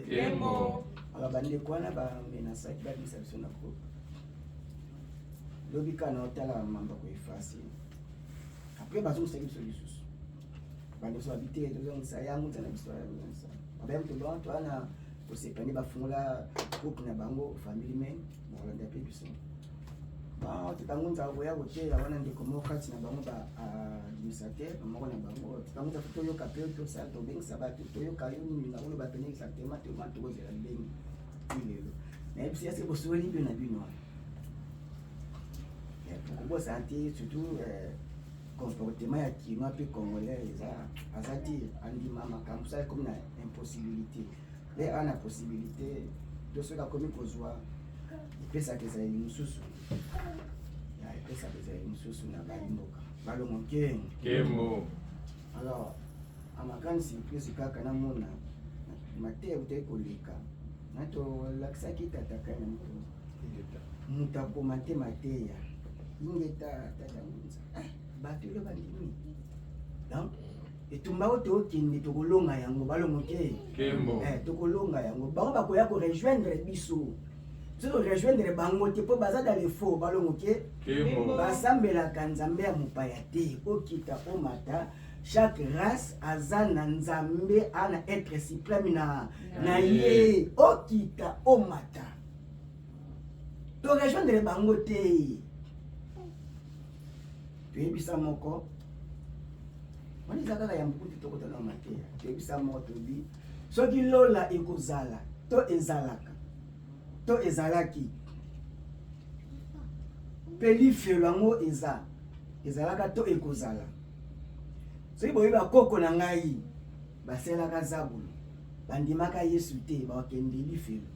Kembo. Alors bande kwana ba menasa ki ba disabso na ko. Lobi kana otala mamba ko ifasi. Après bazo msaki solution. Bande so habiter de zone sa yangu tana histoire ya ça. Abem to don to ana ko se pani ba fungula groupe na bango family men mo la ndape biso. Ba titangu nza ko ya wote ya wana ndiko mo kati na bango ba administrateur mo na bango titangu ta to yo kapeo to sa to beng sabatu to yo kayo ni na ulo ba teni exactement to ma to ko zela beng. Mais si c'est pour soulever bien la vie noire. Pour santé surtout comportement qui nous appelle congolais azati andi mama comme ça comme une impossibilité. Là on a possibilité de ce qu'a commis kozwa il peut ça que ça une susu. Ya il peut ça que ça une susu na balimboka. Balo monke Kembo. Alors amakan surprise kaka na mona mate utekoleka. Nato laksaki tataka na muta komate mateya ingeta tatangunza bato le bandimi donc etumba oto okende tokolonga yango balongoke Kembo. tokolonga yango bango bakoya ko rejoindre biso soki rejoindre bango te po baza dans le faux balongoke Kembo. basambelaka nzambe ya mopaya te okita omata chaque race aza na nzambe ana être suprême na ye okita omata to rejoindre bango te toyebisa moko wana eza kaka ya mbutu tokotana mateya toyebisa moko tobi soki lola ekozala to ezalaka to ezalaki mpe lifelo yango ezalaka to ekozala soki boyebi bakoko na ngai baselaka zabulu bandimaka yesu te bakende lifelo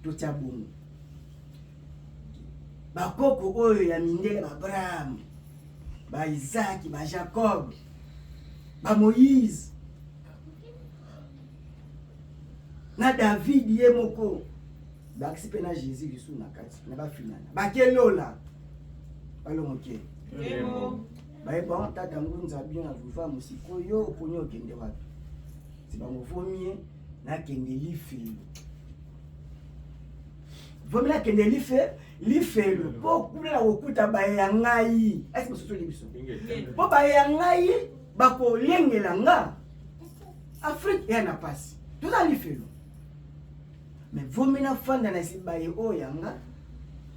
totya bongo bakoko oyo ya mindele baabrahamu baizaki bajacob bamoïse na david ye moko bakisi mpe na jésus lisu na kati na bafinana bakelola balongoke bayeba tata ngunza bien avuva musiko yo oponi okende wapi si bangovomie nakende lifelo vomi nakende lifelo mpo kulela kokuta baye ya ngai esi mosusu libiso mpo baye ya ngai bakolengela nga afrique eya na pasi toza lifelo mais vomi nafanda na esi baye oyo yanga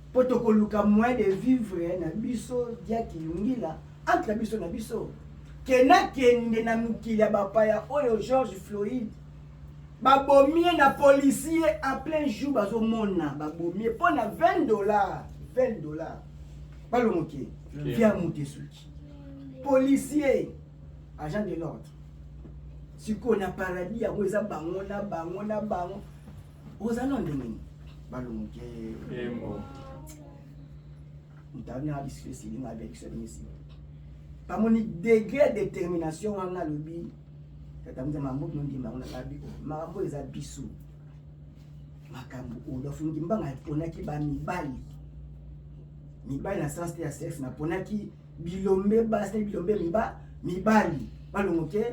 mpo tokoluka moyen de vivre na biso diaki yungila entre biso na biso kenakende na mokili ya bapaya oyo George Floyd babomie na policier en plein jour bazomona babomie mpo na $20 balongoke via motesuki policier agent de l'ordre sikoyo na paradis yango eza bango na bango oza no ndenge balongoke mutavina abisio silinga abekisio bingisi pamoni degré de détermination wana lobi tatamza mambo ndimba ona kabi mambo eza biso makambo oyo fungi mbanga ponaki ba mibali na sens ya sexe na ponaki bilombe basi bilombe mibali balongoke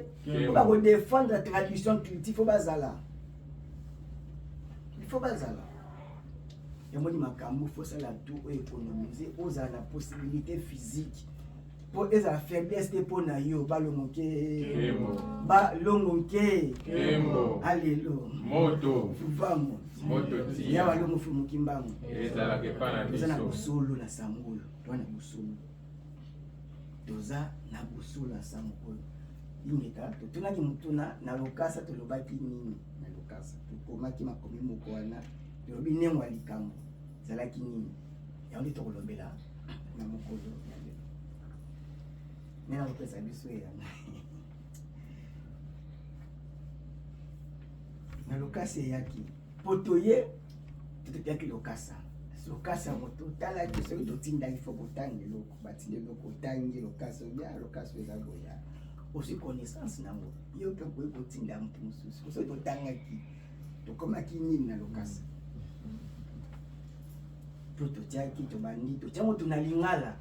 ba ko défendre la tradition culture faut bazala il faut bazala et moi makambo faut ça la tout économiser aux la possibilité physique pour eza faiblesse te po na yo balongoke balongoke alelo moto vamo moto ti ya balongo fumu kimbango ezala ke pana biso na busolo na sangolo twana busolo toza na busolo na sangolo ingeka tunaki mutuna na lokasa tolobaki nini na lokasa tukomaki makomi moko wana lobi nengwa likambo zalaki nini yango tokolombela na mokolo nena kopesa biso ya na lokasa eyaki po toye totopiaki lokasa moto otalaki soki totindaki fo kotanga eloko batindi eloko otangi lokasa obia lokasa eza boya osi connaissance nango yo mpe koyi kotinda motu mosusu soki totangaki tokomaki nini na lokasa po totiaki tobandi totiango tuna lingala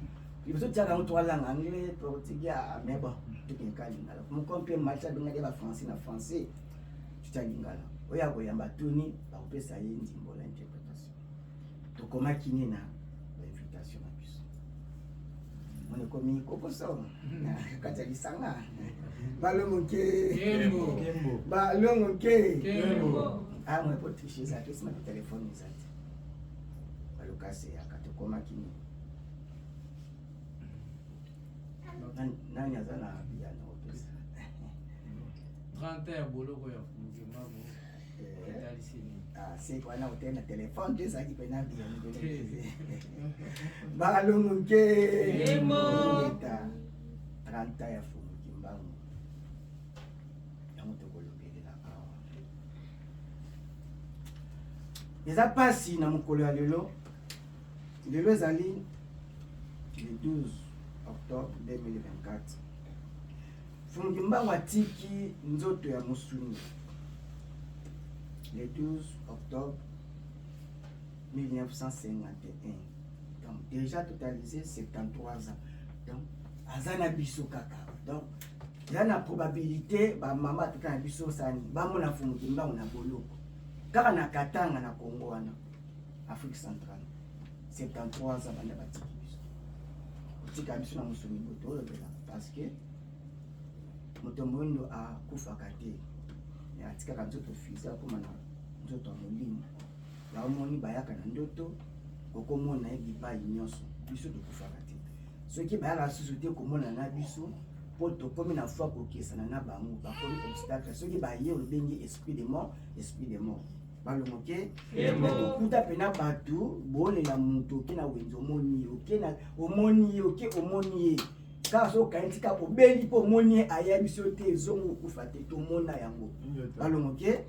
liboso tiaka ngo toalanga anglais po tikia mebo tukeka lingala mon compé matcha benga ba français na français tutia lingala oya koyamba tuni bakopesa ye ndimbo la interprétation tokomaki nini na invitation na biso mone komi kokoso kati ya lisanga balongo ke mwe po tricher za to sima telefone ezati balokase yaka tokomaki nini nani aza na biyana opesa 30 ya boloko ya mukimbangu c'est wana otena telefone te ezalaki mpe na biyana balongo nke 30 ya mukimbangu yango tokolobelela awa eza pasi na mokolo ya lelo ezali le 12 octobre 2024 Fumukimbangu atiki nzoto ya Musuni le 12 octobre 1951. Donc déjà totalisé 73 ans. Donc azana biso kaka. Donc il y a la probabilité ba mama tukana biso sani ba mona Fumukimbangu na boloko. Kaka na Katanga na Congo wana Afrique centrale. 73 ans banda batiki biso. Tika biso na Musuni boto parce que moto mwindo akufaka te atikaka nzoto fiza akoma na nzoto ya molimo baomoni bayaka na ndoto okomona ye bipai nyonso biso tokufaka te soki bayaka susu te komona na biso po tokomi na foi kokesana na bango bakomi obstacle soki baye olobengi esprit de mort balongo ke okuta pena bato bolela moto oke na wenze omoni ye car so kaintika obeli po moni aya biso te zongo kufa te to mona yango balongo ke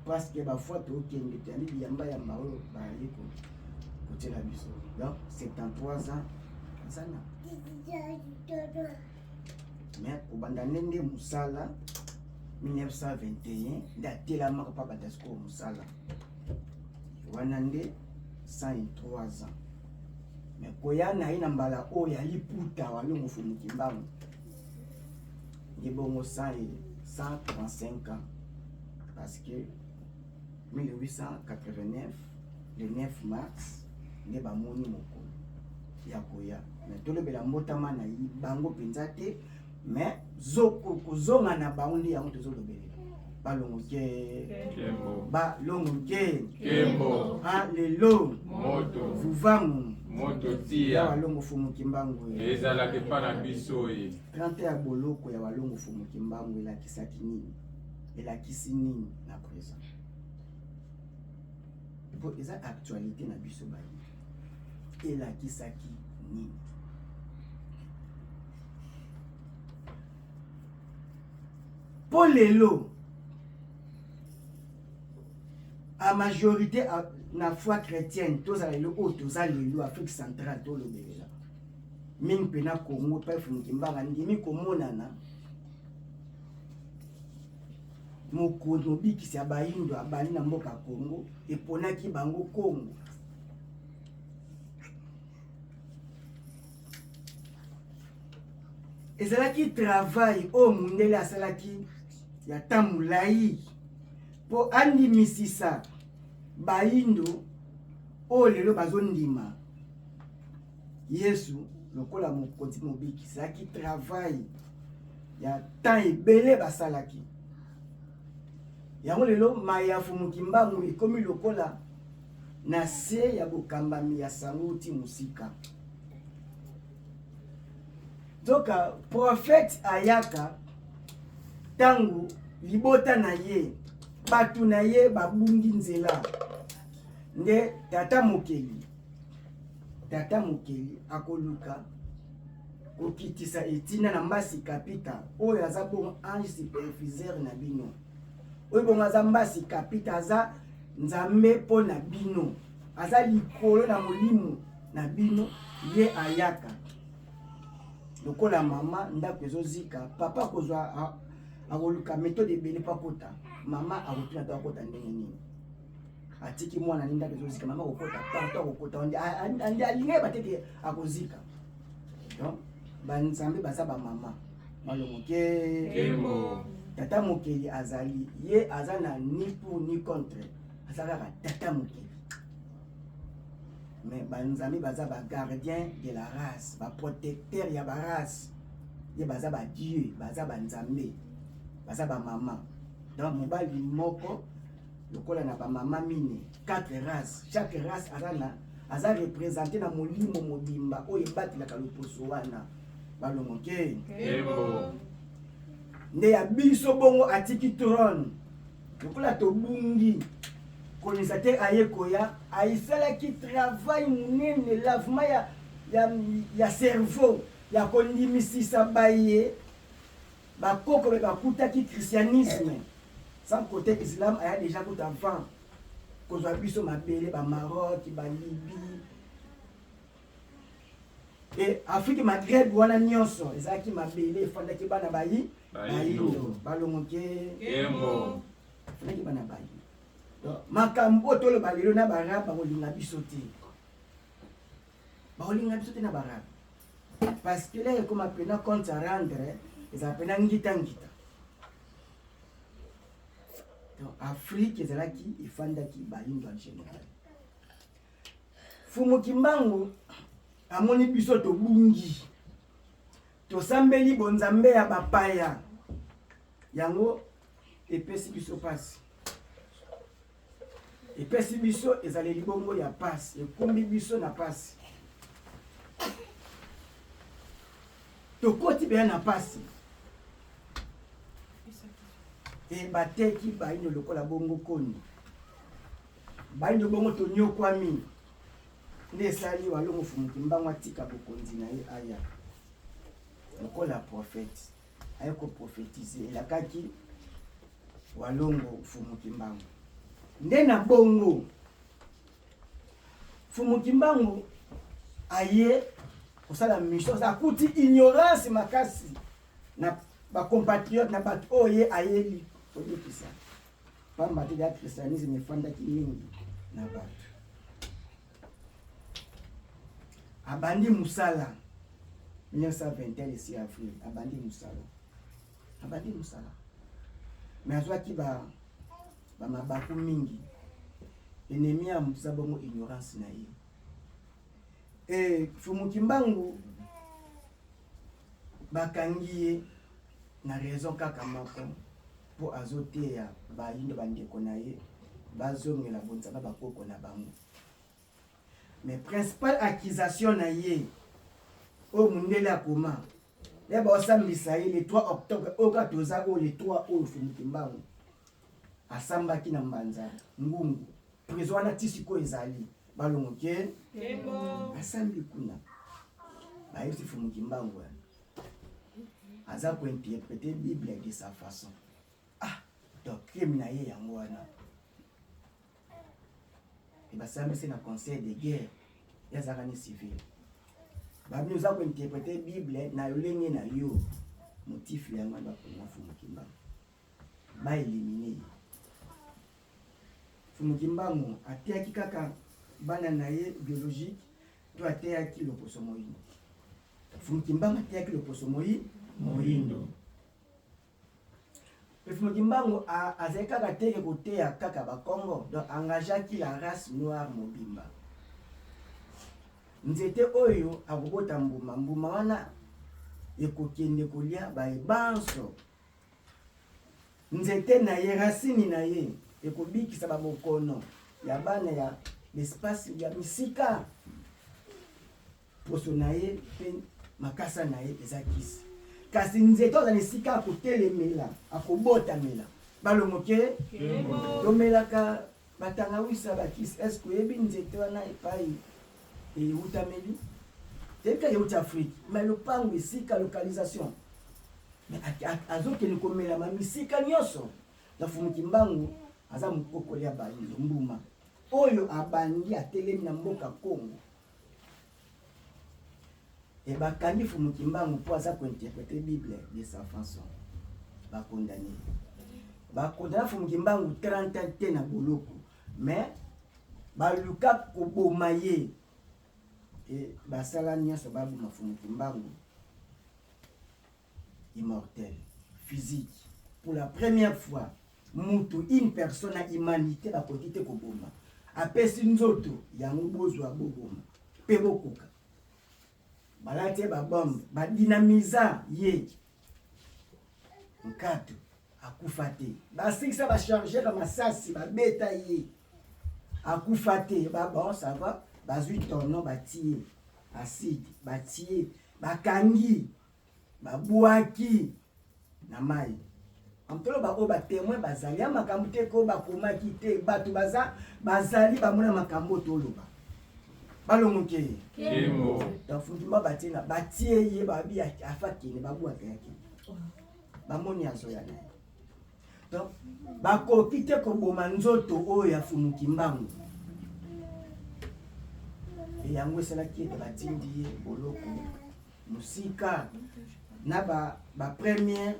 parce que ba fois to kende tani biyamba ya maolo ba yeko kotela biso donc 73 ans sana mais obanda nende musala 1921 ndatela maka papa dasko musala wana nde 103 ans. Mais koyana ina mbala o ya liputa walongo Fumukimbangu ngibongo 135 ans parce que 1889 le 9 mars ne bamoni mokolo ya koya mais tolobela mbotama na yi bango penza te mais zoko kozonga na bango ndi yango tozolobelela balongo ke Kembo lelo moto vuvamu moto tia walongo Fumukimbangu ezalaki pa na biso 30 ya boloko ya walongo Fumukimbangu elakisaki nini elakisi nini na présent po eza actualité na biso bayi elakisaki nini po lelo a majorité na foi chrétienne tozala lelo oyo toza lelo Afrique centrale tolobelela mingi pena Congo pa Fumukimbangu ndimi komonana mokonzi mobikisi ya bayindo abali na mboka Congo eponaki bango Congo ezalaki travail oyo mundele asalaki ya tamulai po andimisisa bayindo oyo lelo bazondima Yesu lokola mokonzi mobikisi aki travail ya temps ebele basalaki yango lelo maya Fumukimbangu ekomi lokola na se ya bokambami ya sango uti musika doka prophète ayaka tangu libota na ye batu na ye babungi nzela nde tata mokeli akoluka kokitisa etina na mbasi kapita oyo aza bon ange superviseur na bino oyo bongo aza mbasi kapita aza nzambe mpo na bino aza likolo na molimo na bino ye ayaka lokola mama ndako ezozika papa kozwa akoluka méthode ebele pakota mama akotuna to akota ndenge nini atiki mwana ni ndako ezozika mama akokota partout akokota andi alinge batete akozika donc banzambe baza ba mama malongo ke tata mokeli azali ye azana ni pour ni contre azalaka tata mokeli mais banzambi baza ba gardien de la race ba protecteur ya ba race ye baza ba dieu baza banzambe baza ba mama donc mobali moko lokola na ba mama mine 4 races chaque race aza représenté na molimo mobimba oyo ebatelaka loposo wana balongo ke nde ya biso bongo atiki trône lokola tobungi colonisateur ayekoya aisalaki travail munene lavement ya cerveau ya kondimisisa baye bakoko be bakutaki christianisme sans côté islam aya déjà tout avant kozwa biso mabele ba Maroc ba Libye et Afrique Maghreb wana nyonso ezaki mabele efandaki bana bayi bayindo balongoke Embo fandaki bana bayi makambo tolo balelo na baraba bakolinga biso te na baraba parce que là comme apena compte à rendre ils apena ngita donc Afrique ezalaki efandaki bayindo en général Fumu Kimbangu amoni biso tobungi tosambeli bonzambe ya bapaya yango epesi biso pasi epesi biso ezaleli bongo ya pasi ekumbi biso na pasi tokoti beya na pasi e bateki bayindo lokola bongo koni bayindo bongo tonyokwami nde esali walongo Fumu Kimbangu atika bokonzi na ye aya lokola prophète aye koprophétise elakaki walongo Fumu Kimbangu nde na bongo Fumu Kimbangu aye kosala mission akuti ignorance makasi na bacompatriote na bato oye ayeli kodekisa pamba te ya christianisme efandaki mingi na bato abandi musala 1921 le 6 avril abandi musala mais azwaki ba mabaku mingi ennemi ya musa bongo ignorance na ye et Fumu Kimbangu bakangi ye na raison kaka moko po azoteya bayindo bandeko na ye bazongela bonzamba bakoko na bango mais principale accusation na ye o mundele akoma ya baosambisa ye le 3 octobre oka toza o le 3 oyo Fumu Kimbangu asambaki na mbanza ngungu prison wana tisiko ezali balongo ke asambi kuna bayebisi Fumu Kimbangu aza kointerpréter Bible de sa façon donc crime na ye yango wana e basambisi na conseil de guerre yazaka ni civil babi oza kointerpréter Bible na yolenge na yo motifu yango bakonga Fumu Kimbangu baelimine ye Fumu Kimbangu ateyaki kaka bana na ye biologique to ateyaki loposo moyindo Fumu Kimbangu ateyaki loposo moyindo Fumu Kimbangu azali kaka teke koteya kaka bakongo donc engageaki la race noire mobimba nzete oyo akobota mbuma wana ekokende kolia baebanso nzete na ye racine na ye ekobikisa babokono ya bana ya l'espace ya misika poso na ye mpe makasa na ye eza kisi kasi nzete oza na esika akotelemela akobotamela balongo ke tomelaka batangawisa bakisi eske oyebi nzete wana epai eutameli tebika euti Afrique mais lopango esika localisation mais azokende komelama misika nyonso na Fumu Kimbangu aza mokokoli ya bayindo mbuma oyo abandi atelemi na mboka Congo et bakangi Fumu Kimbangu po aza kointerpréter Bible de sa façon bakondane Fumu Kimbangu 30 ans te na boloko mais baluka koboma ye et basala nyonso baboma Fumu Kimbangu immortel physique pour la première fois mutu une personne à humanité bakoki te koboma apesi nzoto yango bozwa boboma pe bokoka balate babombe badinamiza ye nkato akufa te basikisa bachargera masasi babeta ye akufa te bon ça va bazwi tono batie acide batie bakangi babwaki na mai ampelo bako ba témoin bazali ya makambo te ko bakomaki te bato bazali bamona makambo toloba balongoke Kemo. tafundima batina batie ye babi afakini babwaka yake bamoni azoya na donc bakoki te koboma nzoto oyo ya fumuki mbangu yango esalaki ete batindi ye boloko musika na ba première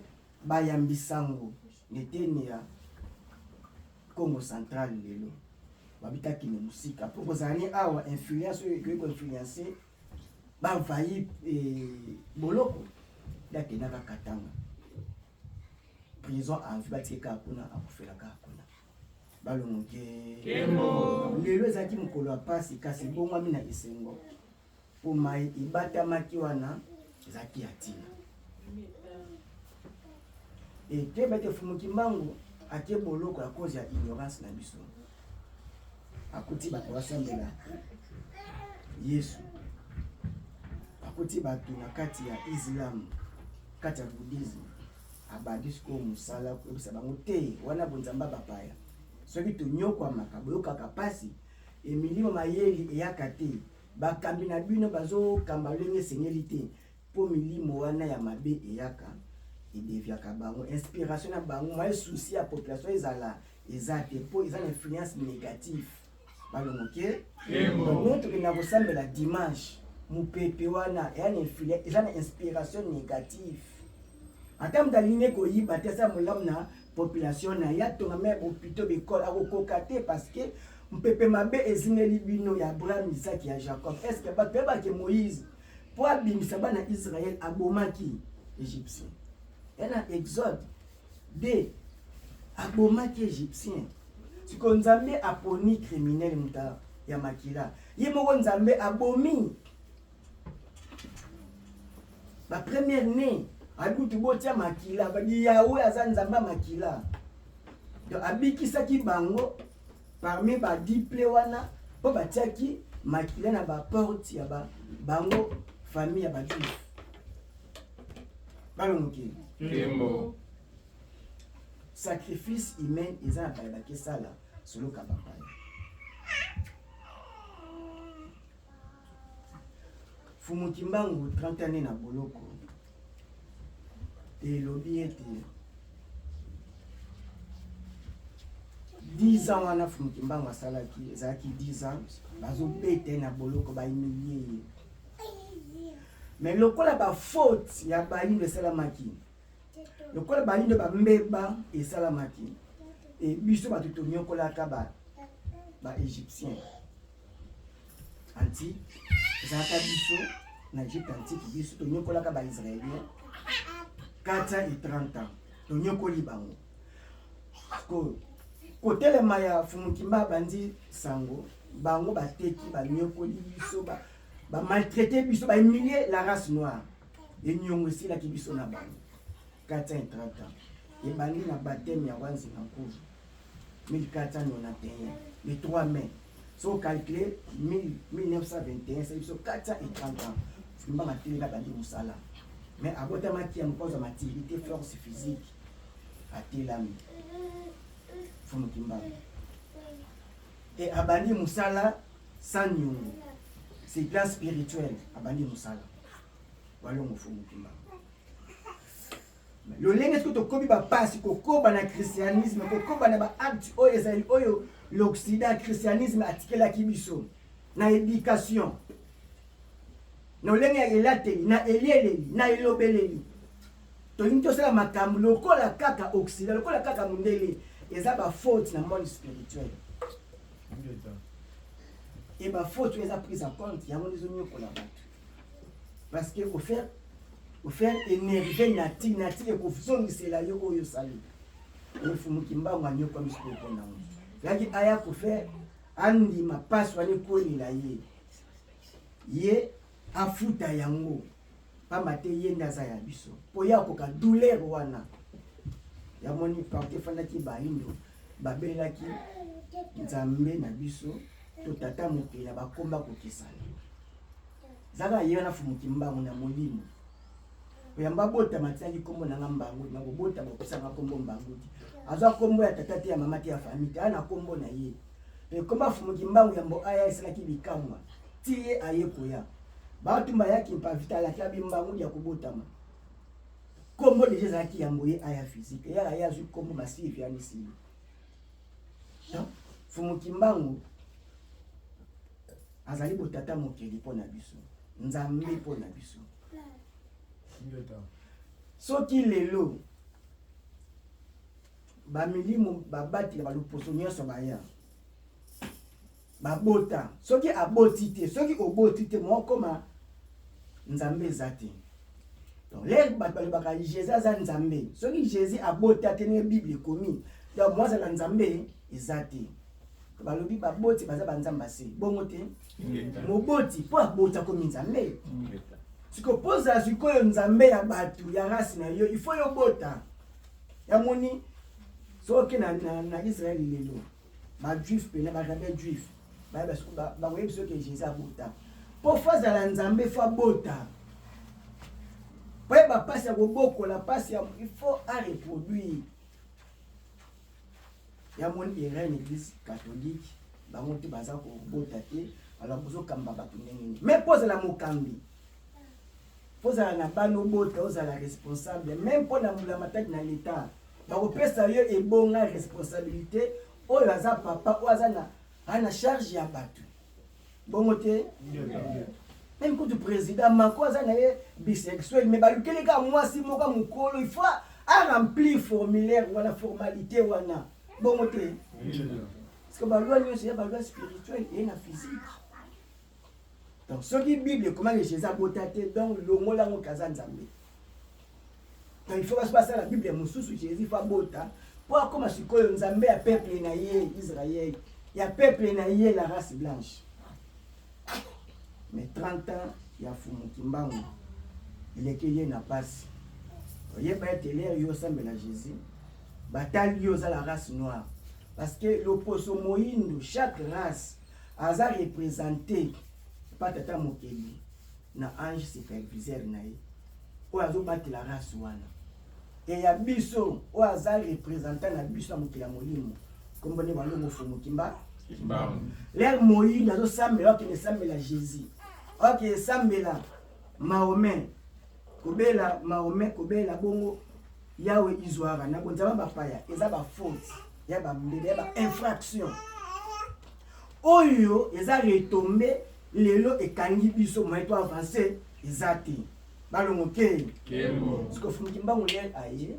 bayambisango neteni ya Congo central lelo babitaki ne musika pour kozani awa influence oyo ekoki koinfluence bavayi boloko yakendaka katanga prison en vie batika kuna akufelaka kuna balongoke lelo ezalaki mokolo ya pasi kasi bongwami na esengo po mai ebatamaki wana ezalaki ya ntina ete bete fumuki mbangu ake boloko ya cause ya ignorance na biso akuti bato basambela yesu akuti bato na kati ya islam kati ya buddhisme abandi sikoyo mosala koyebisa bango te wana bonzamba bapaya soki tonyokwamaka boyokaka pasi emilimo mayeli eyaka te bakambi na bino bazokamba lolenge esengeli te mpo milimo wana ya mabe eyaka edeviaka bango inspiration na bango maye souci ya population ezala eza te mpo eza na influence négative balongoke donc tokenda kosambela dimanche mopepe wana eza na inspiration négative ata mutu alingi koyiba te asa molamu na population na ya tonga me bopito bekole akokoka te parce que mpepe mabe ezingeli bino ya Abraham, Isaac ya Jacob. Est-ce que bato yebake Moïse po abimisa bana Israël abomaki égyptien ena exode de abomaki égyptien siko nzambe aponi criminel muta ya makila ye moko nzambe abomi ba première né abutu botia makila badi yawe aza nzamba makila donc abikisaki bango parmi ba diple wana po batiaki makila na ba porte ya bango famille ya bajuif balongoki Kemo. sacrifice humain eza na bayebaki sala solo ka bapaya fumuki mbangu 30 années na boloko elobi ete 10 ans wana fumuki mbangu asalaki ezalaki 10 ans bazobeta na boloko bahumilie ye mais lokola bafaute ya bayindo esalamaki lokola bayindo bambeba esalamaki e biso bato tonyokolaka baégyptien antique ezalaka biso na Egypte antique biso tonyokolaka baisraélien 430 ans tonyokoli bango kotelema ya fumukimba bandi sango bango bateki banyokoli biso bamaltraité biso bahumilie la race noire enyongo esilaki biso na bango 430 ans ebandi na bateme ya wanzi na nkuvu 1491 le 3 mai so calculé 1921 c'est biso 430 ans fumba mateleka bandi mosala mais abotamaki ya mokonzo ya maturité force physique atelami fumukimba et abandi mosala sans nyongo c'est plan spirituel abandi mosala walongo fumukimba lolenge soki tokomi bapasi kokoba na christianisme kokoba na baacte oyo ezali oyo l'occident christianisme atikelaki biso na éducation na olenge ya elateli na elieleli na elobeleli tolingi tosala makambo lokola kaka occident lokola kaka mondele eza bafaute na monde spirituel et bafaute oyo eza prise en compte yango ezonyokola bato parce que ofaire énerve natique ekozongisela yo oyo osali et Fumukimba Manyo comme ce qu'on a. Yaki aya kofe andi mapaso ane koli la ye afuta yango pamate ye ndaza ya biso po ya koka douleur wana ya moni parte fandaki baindo babelaki nzambe na biso to tata mokela bakomba kokisana zaka ye na Fumukimba na molimo oyamba bota matali kombo na mbangu na bota bokisanga kombo mbangu azwa kombo ya tata te ya mama te ya famille ana kombo na ye e komba Fumukimba yambo aya esalaki bikamwa tie ayekoya batumba yaki mpavita la kabi mbangu ya kubotama kombo deje zaki yambo ye aya physique ya aya zu kombo massive ya nisi no Fumukimba azali botata mokeli pona biso nzambe pona biso soki lelo bamilimu babati ba luposo nyonso baya babota soki aboti te soki oboti te mokoma nzambe zati donc les baka Jésus za nzambe soki Jésus abota te ne Bible komi donc moi za nzambe ezati balobi baboti baza banzamba se bongo te moboti po abota komi nzambe siko poza sikoyo nzambe ya batu ya rasi na yo il faut yo bota ya moni soki na Israël lelo ba juif pena ba rabe juif ba web soki Jésus abota po faza la nzambe fa bota po ba passe ya koboko la passe ya il faut à reproduire ya moni erreur l'église catholique ba monte baza ko bota te alors bozo kamba batu ndenge mais pose la mokambi pozala na bano bota ozala responsable même pour la mataki na l'état ba kopesa yo ebonga responsabilité oyo aza papa oyo aza na charge ya batu bongo te même quand le président mako aza na ye bisexuel mais balukeli ka mwasi moko mukolo il faut à remplir formulaire wana formalité wana bongo te parce que balwa nyonso ya balwa spirituel et na physique. Donc, ce qui est Bible, comment les Jésus a botaté, donc le mot là, on kazan zambe. Donc, il faut pas se passer la Bible, mon sous Jésus fa bota. Pour comment je connais nzambe à peuple naïe Israël, il y a peuple naïe la race blanche. Mais 30 ans, il y a Fumukimba, il est qu'il n'a pas. Il y a pas été l'air, il y a semble à Jésus. Bataille, il y a la race noire. Parce que l'opposition moïne, chaque race a représenté. Pas tata mokeli na ange superviseur na ye o azo battre la race wana et ya biso o aza représentant na biso mokela molimo comme bone balongo Fumukimba l'air moyi nazo sambela ki ne sambela Jésus ok sambela Mahomet kobela bongo yawe izwara na bonzama bapaya eza ba faute ya ba mbele ya ba infraction oyo eza retomber lelo ekangi biso moyeto avancer ezati balongo ke siko Fumukimba ngole aye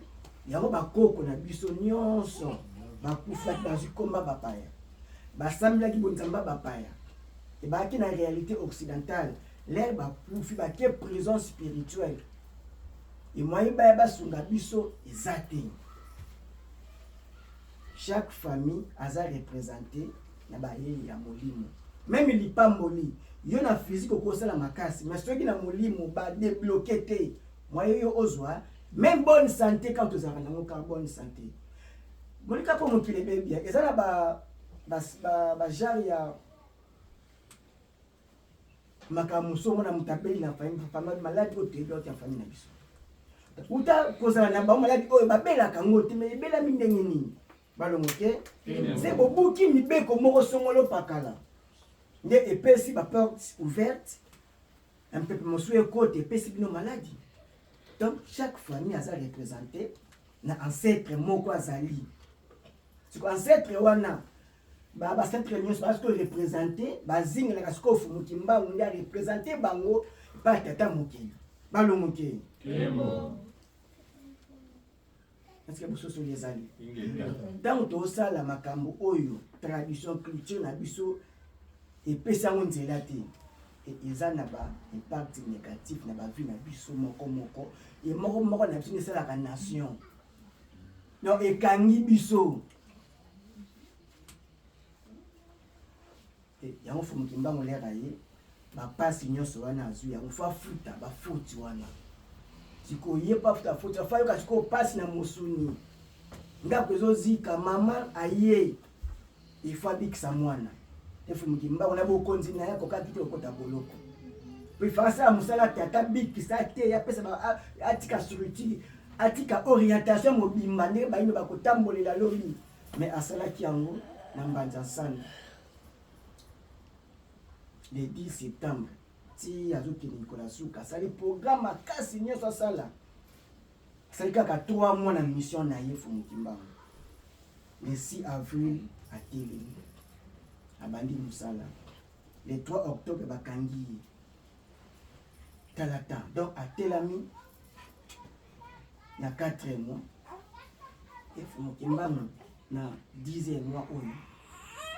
yango bakoko na biso nyonso bakufa bazikomba bapaya basamblaki bonzamba bapaya et baki na réalité occidentale l'air bakufi bake prison spirituelle et moye baya basunga biso ezati chaque famille aza représenté na bayeli ya molimo même lipamboli yo na physique okosala makasi mais soki na molimo ba débloquer te moyo yo ozwa même bonne santé quand tu as na bonne santé bolika po mokile bebia ezala ba jari ya makamuso mona mutabeli na famille malade ote ya famille na biso uta kozala na ba malade oyo babela kango te mais bela mindenge nini balongo ke c'est bobuki mibeko moko songolo pakala nde epesi ba porte ouverte un peu mosué côté epesi bino maladie. Donc chaque famille a sa représentée na ancêtre moko azali c'est quoi ancêtre wana ba ancêtre nyonso parce que représenter bazinga na kasiko Fumukimba on a représenter bango pa tata mokili balongo ke est-ce que vous les alliés dans tout ça la makambo oyo tradition culture na biso et pesa nzela te et eza na ba impact négatif na ba vie na biso moko et moko na biso sala la nation non ekangi biso yango fumu kimbango lera ye bapasi nyonso wana azwi yango fa futa bafuti wana siko ye pa futa futa fa yoka siko pasi na mosuni ndako ezozika mama aye ifa bikisa mwana fumu kimbango na bokonzi na yako kakite okota boloko puis fasa musala tata bikisa te ya pesa atika structure atika orientation mobimba ndenge bayino bakotambolela lobi mais asalaki yango na mbanza sana le 10 septembre ti azokende Nicolas Suka asali programme akasi nyonso asala asali kaka 3 mois na mission na ye fumu kimbango le 6 avril atelemi abandi musala le 3 octobre bakangi ye talata donc atelami na 4 mois et fumu kimbango na 10e mois oyo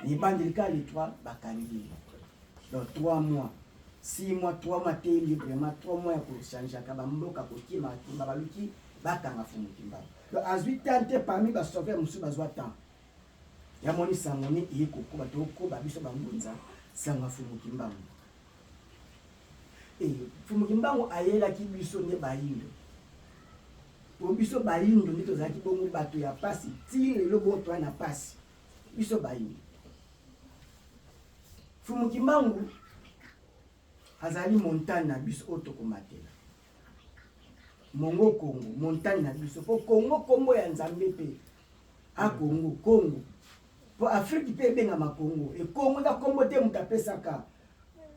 nibandelika le 3 bakangi donc 3 mois 6 mois 3 mois te librement 3 mois ya kochange ka bamboka kokima kimba baluki bakanga fumu kimbango donc azwi tante parmi ba sauver musu bazwa temps ya moni sangoni yeko ko bato ko ba biso bambunza sanga fumu kimbango fumu kimbango ayela ki biso ne bayindo po biso bayindo ndito zaki bongo bato ya pasi ti lelo bo to na pasi biso bayindo fumu kimbango azali montagne na biso oto komatela mongo Congo montagne na biso po Congo kombo ya nzambe pe a Congo Congo po Afrique pe benga makongo e Congo na kombo te mutapesaka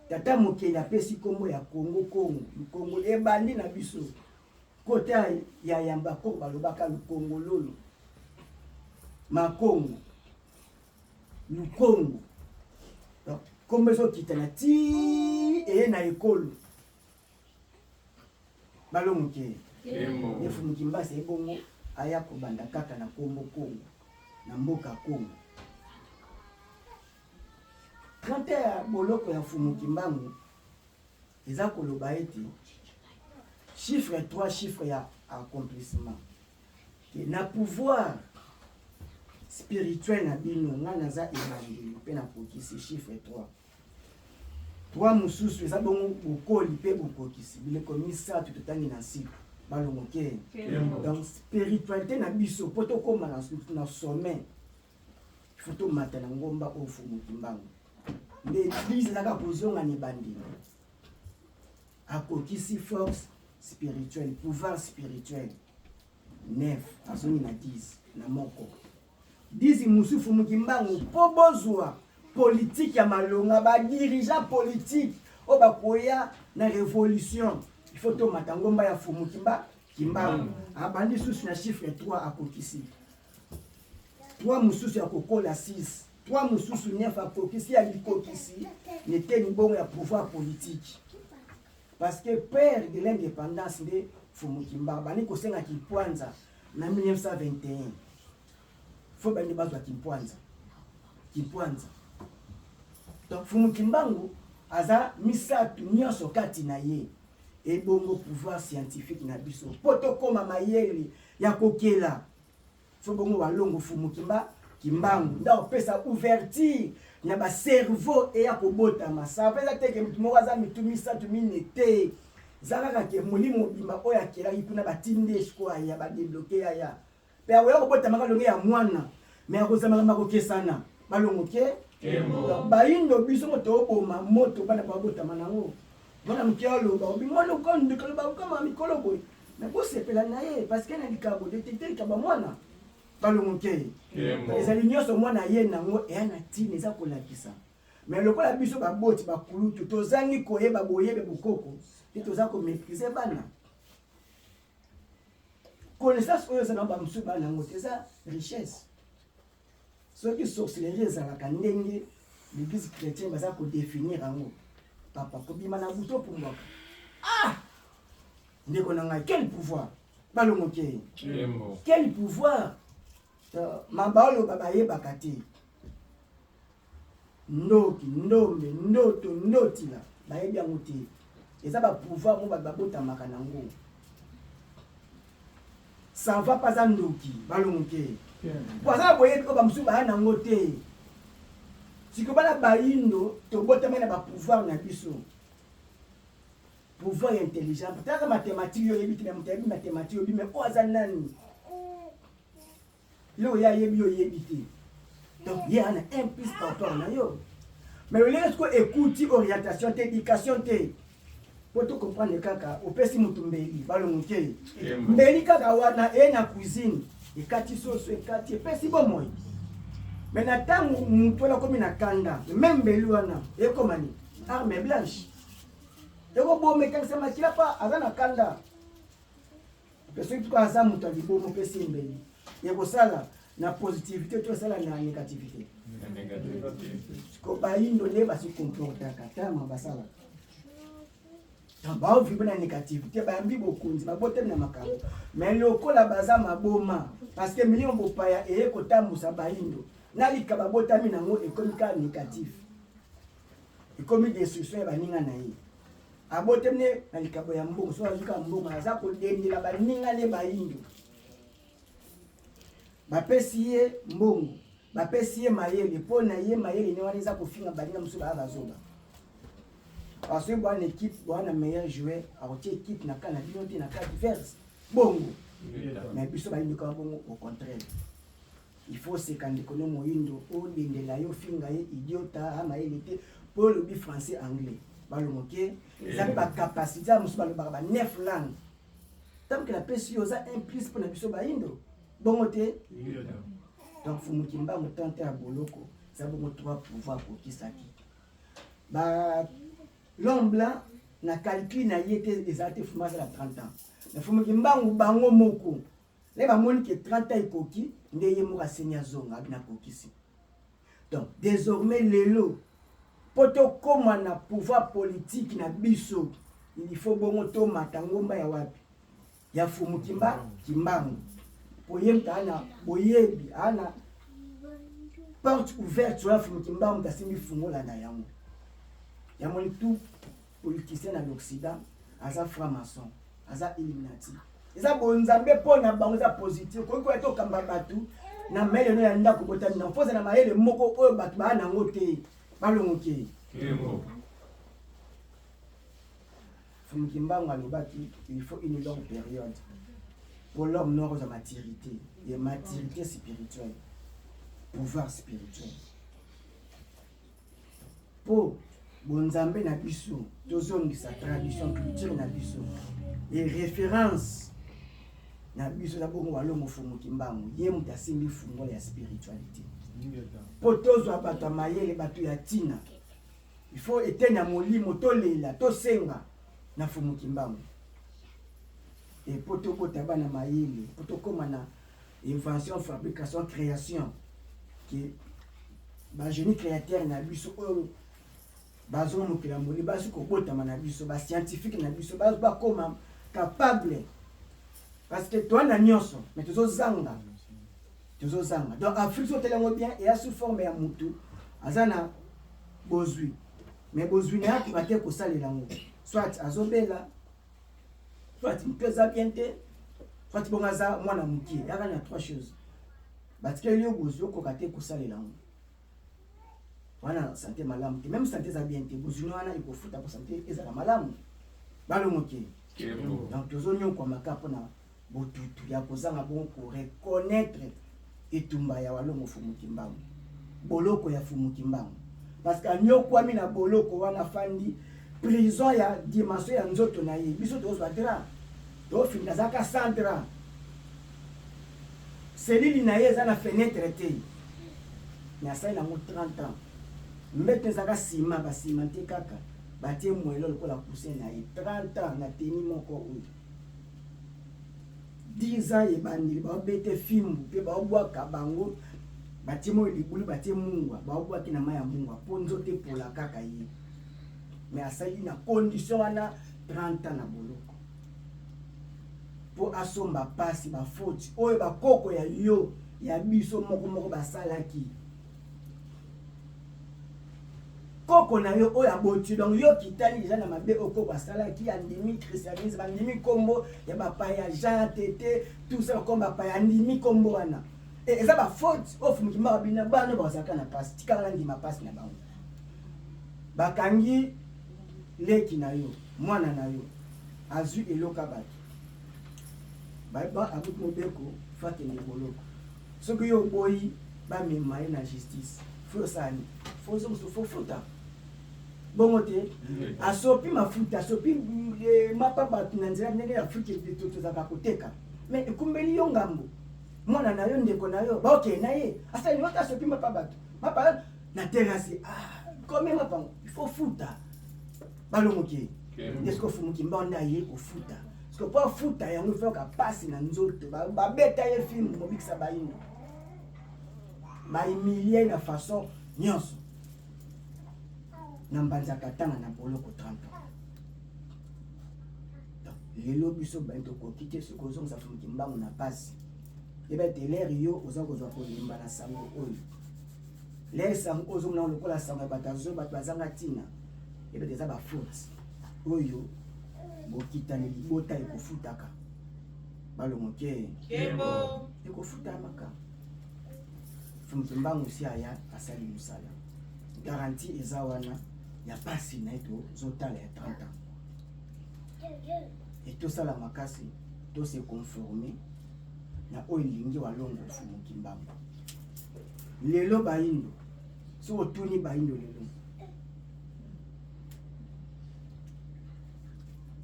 tata mokeli apesi kombo ya Congo Congo Congo ebandi na biso kote ya yamba ko balobaka Congo lolo makongo Congo donc kombo so kitana ti e na ekolo balongoke Emo. fumu kimbasa ebongo aya kobanda kaka na kombo Congo na mboka Congo kante ya boloko ya fumu kimbango eza koloba ete chiffre 3 chiffre ya accomplissement na pouvoir spirituel na bino nga naza évangile pe na kokisi chiffre 3 mususu eza bongo bokoli pe bokokisi bileko misato totangi na sika balongo ke donc spiritualité na biso po tokóma na sommet faut tomata na ngomba o fumu kimbango nde église ezaka kozonga ni bandino akokisi force spirituelle pouvoir spirituel 9 azongi na 10 na moko 10 musu fumu kimbango po bozwa politique ya malonga ba dirigeant politique o bakoya na révolution il faut tomata ngomba ya fumu kimbango abandi susu na chiffre 3 akokisi 3 mususu ya kokola 6 3 mususu 9 akokisi ya likokisi nete ni bongo ya pouvoir politique parce que père de l'indépendance de fumu kimbango bani kosenga kipwanza na 1921 faut bani bazwa kipwanza donc fumu kimbango aza misatu nyonso kati na ye ebongo pouvoir scientifique na biso poto koma mayele ya kokela faut bongo walongo fumu kimbango nda opesa ouverture na ba cerveau e ya kobotama sa pesa teke mtu moko aza mitu misatu minete zalaka ke molimo bimba oya kelaki kuna batinde shiko ya ba débloquer ya pe awo kobotama kalonge ya mwana mais akozama makokesana balongo ke bayindo biso moto oboma moto bana babotama nango bona mkialo ba bimono kondo kaloba kama mikolo boy na bosepela na ye parce que na likabo de tete kaba mwana balongo ke ezali nyonso mwana ye nango eyana tini eza kolakisa mais lokola biso baboti bakulutu tozangi koyeba boyebe bokoko te toza komaîtriser bana connaissance oyo eza na bamusu bana yango te eza richesse soki sorcellerie ezalaka ndenge l'église chrétienne baza kodéfinir yango papa kobima na buto pumbwaka ndeko na ngai quel pouvoir balongo ke quel pouvoir mabalo babayebaka te ndoki ndombe ndoto ndotila bayebi yango te eza bapouvoir mo babotamaka nango ça va pas andoki balonke pour ça boye ko ba musu ba na ngote siko bana baindo to botama na ba pouvoir na biso pouvoir intelligent peut-être mathématique yo yebi na mutabi mathématique yo bi mais o azanani yo ya yebi yo yebite donc il y a un plus par rapport na yo mais le ko écoute orientation éducation te pour tout comprendre kaka opesi mutu mbeli balonke mbeli kaka wana na cuisine ekati soso ekati epesi bomoy mais na tango mutu na komi na kanda même mbeli wana ekomani arme blanche eko bome kaka sama kila pa azana kanda peso tuko aza mutu alibomo pesi mbeli yeko sala na positivité to sala na négativité ko baindo ne basi comportaka tama basala ba vivre na négativité ba mbi bokunzi ba botem na makambo mais lokola baza maboma parce que million bopaya eye kotambusa baindo nalika ba botami nango ekomi ka négatif ekomi destruction ba ninga na ye abotemne nalika boya mbongo so azuka mbongo aza ko dendela ba ninga le baindo bapesi ye mbongo bapesi ye mayele mpo na ye mayele ne wana eza kofinga baninga mosusu baya bazoba parce que bwana équipe bwana meilleur joueur akotia équipe na kana bino te na cas diverse bongo mais biso bayindo kaka bongo au contraire il faut sekande kono moyindo odendela yo finga ye idiota amayele te mpo lobi français anglais balongoke ezali bacapacité ya mosusu balobaka ba 9 langue tant que la pesi yo oza un plus mpo na biso bayindo bongo te donc fumuki mbango tante ya boloko eza bongo 3 pouvoir kokisaki ba l'homme blanc na calcul na yete ezate fumasa la 30 ans na fumuki mbango bango moko le ba moni ke 30 ans ikoki nde ye moko asenya zonga abina kokisi donc désormais lelo poto koma na pouvoir politique na biso il faut bongo to matangomba ya wapi ya fumuki mbango poyemta ana boyebi ana porte ouverte sur la fumuki mbango tasimbi fungola na yango ya moni tout politicien na l'Occident aza franc-maçon aza illuminati eza bonzambe pona bango za positif ko ko to kamba batu na mele no ya ndako botami na foza na mayele moko oyo batu ba na ngote balongoke fumuki mbango alobaki il faut une longue période pour l'homme noir aux maturité et maturité spirituelle pouvoir spirituel pour bonzambe na biso tozongisa tradition culture na biso et référence na biso na bongo walongo fumuki mbango ye mutu asimbi fungola ya spiritualité po tozwa bato ya mayele bato ya tina il faut etenya molimo tolela tosenga na fumuki mbango et po tokota bana mayele po tokoma na invention fabrication création qui ba génie créateur na biso oyo bazo mokela moli bazo kobotama na biso ba scientifique na biso bazo bakoma capable parce que toi na nyonso mais tozo zanga donc Afrique so telango bien et a sous forme ya mutu azana bozwi mais bozwi na ki bate ko salela ngo soit azobela soit mpeza bien te soit bongaza mwana muki yaka na 3 choses parce que yo bozwi ko kate ko salela ngo wana santé malamu te même santé za bien te bozwi wana ikofuta ko santé ezala malamu balongoke donc tozo nyoko makapo na botutu ya kozanga bon ko reconnaître etumba ya walongo fumuki mbango boloko ya fumuki mbango parce que anyokwami na boloko wana fandi prison ya dimension ya nzoto na ye biso tozwa dra to finga zaka centra selili na ye eza na fenêtre te na sai na mo 30 ans mbete zaka sima basima te kaka batie mwelo lokola poussin na ye 30 ans na teni moko oyo 10 ans ebandeli babete fimbu pe babwaka bango batie mo libulu batie mungwa babwaki na maya mungwa po nzote pola kaka ye mais asali na condition wana 30 ans na boloko po asomba pasi ba faute oyo bakoko ya yo ya biso moko basalaki koko na yo oya boti donc yo kitani déjà na mabe okoko asala ki andimi christianisme andimi kombo ya bapaya Jean Tété tout ça comme bapaya andimi kombo wana et ça ba faute ofu mukimba bina bana bazaka na passe tikala ndima passe na bango bakangi leki na yo mwana na yo azu eloka bato ba abut mobeko fate ne boloko soki yo boyi ba memaye na justice faut sani faut futa bongo te asopi mafuta asopi mapa bato na nzela ndenge ya Afrique de tozaka koteka mais ekumbeli yo ngambo mwana na yo ndeko na yo baoke na ye asa ni wata asopi mapa bato mapa na terrasse comme mapa il faut futa balongoke est-ce que fumuki mbonda ye kofuta parce que pour futa yango faut ka passe na nzoto ba beta ye film mobikisa bayindo ba humilier na façon nyonso na mbanza katanga na boloko 30 ans donc lelo biso baito kokite ce que ça fumuki mbango na passe ebe te l'air yo oza kozwa ko limba na sango oyo l'air sango ozo na lokola sango batazo bato bazanga tina ebe te za ba faute oyo bokitani libota ekofutaka balongoke Kembo ekofuta maka fumtumbango si aya asali musala garantie eza wana ya pasi na eto zotala ya 30 ans et tout ça la makasi to se conformer na oyo lingi walongo fumuki mbambo lelo bayindo so otuni bayindo lelo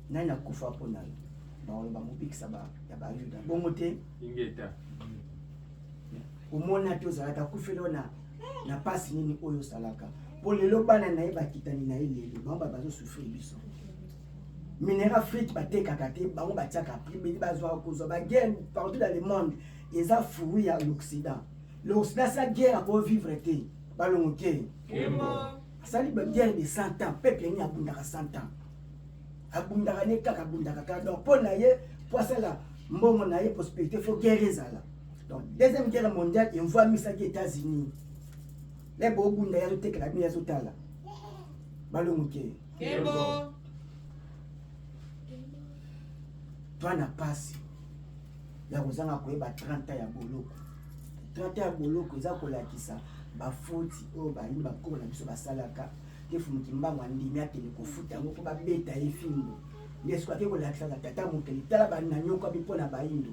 nani akufa pona ba mobikisa ba ya bayuda bongo te ingeta omona te ozalaka kufelo na pasi nini oyo salaka po lelo bana na ye bakitani na ye lelo bango bazosouffrir biso minera frite batekaka te bango batiaka prix beli bazwaka kozwa baguerre partout dans le monde eza fruit ya l'Occident sa guerre pour vivre te balongo te asali baguerre de 100 ans peuple ni abundaka 100 ans abundaka ne kaka abundaka kaka donc mpo na ye po asala mbongo na ye prospérité faut guerre ezala donc deuxième guerre mondiale envoyamisaki États-Unis le boobunda ya zotekela bino ya zotala balongo te twana pasi ya kozanga koyeba 30 ans ya boloko 30 ans ya boloko eza kolakisa bafoti oyo bayini bakoko na biso basalaka te fumuki mbango andimi akende kofuta yango mpo babeta ye fimbo nde soki ake kolakisaka tata mokeli tala bananyoko abi mpo na bayindo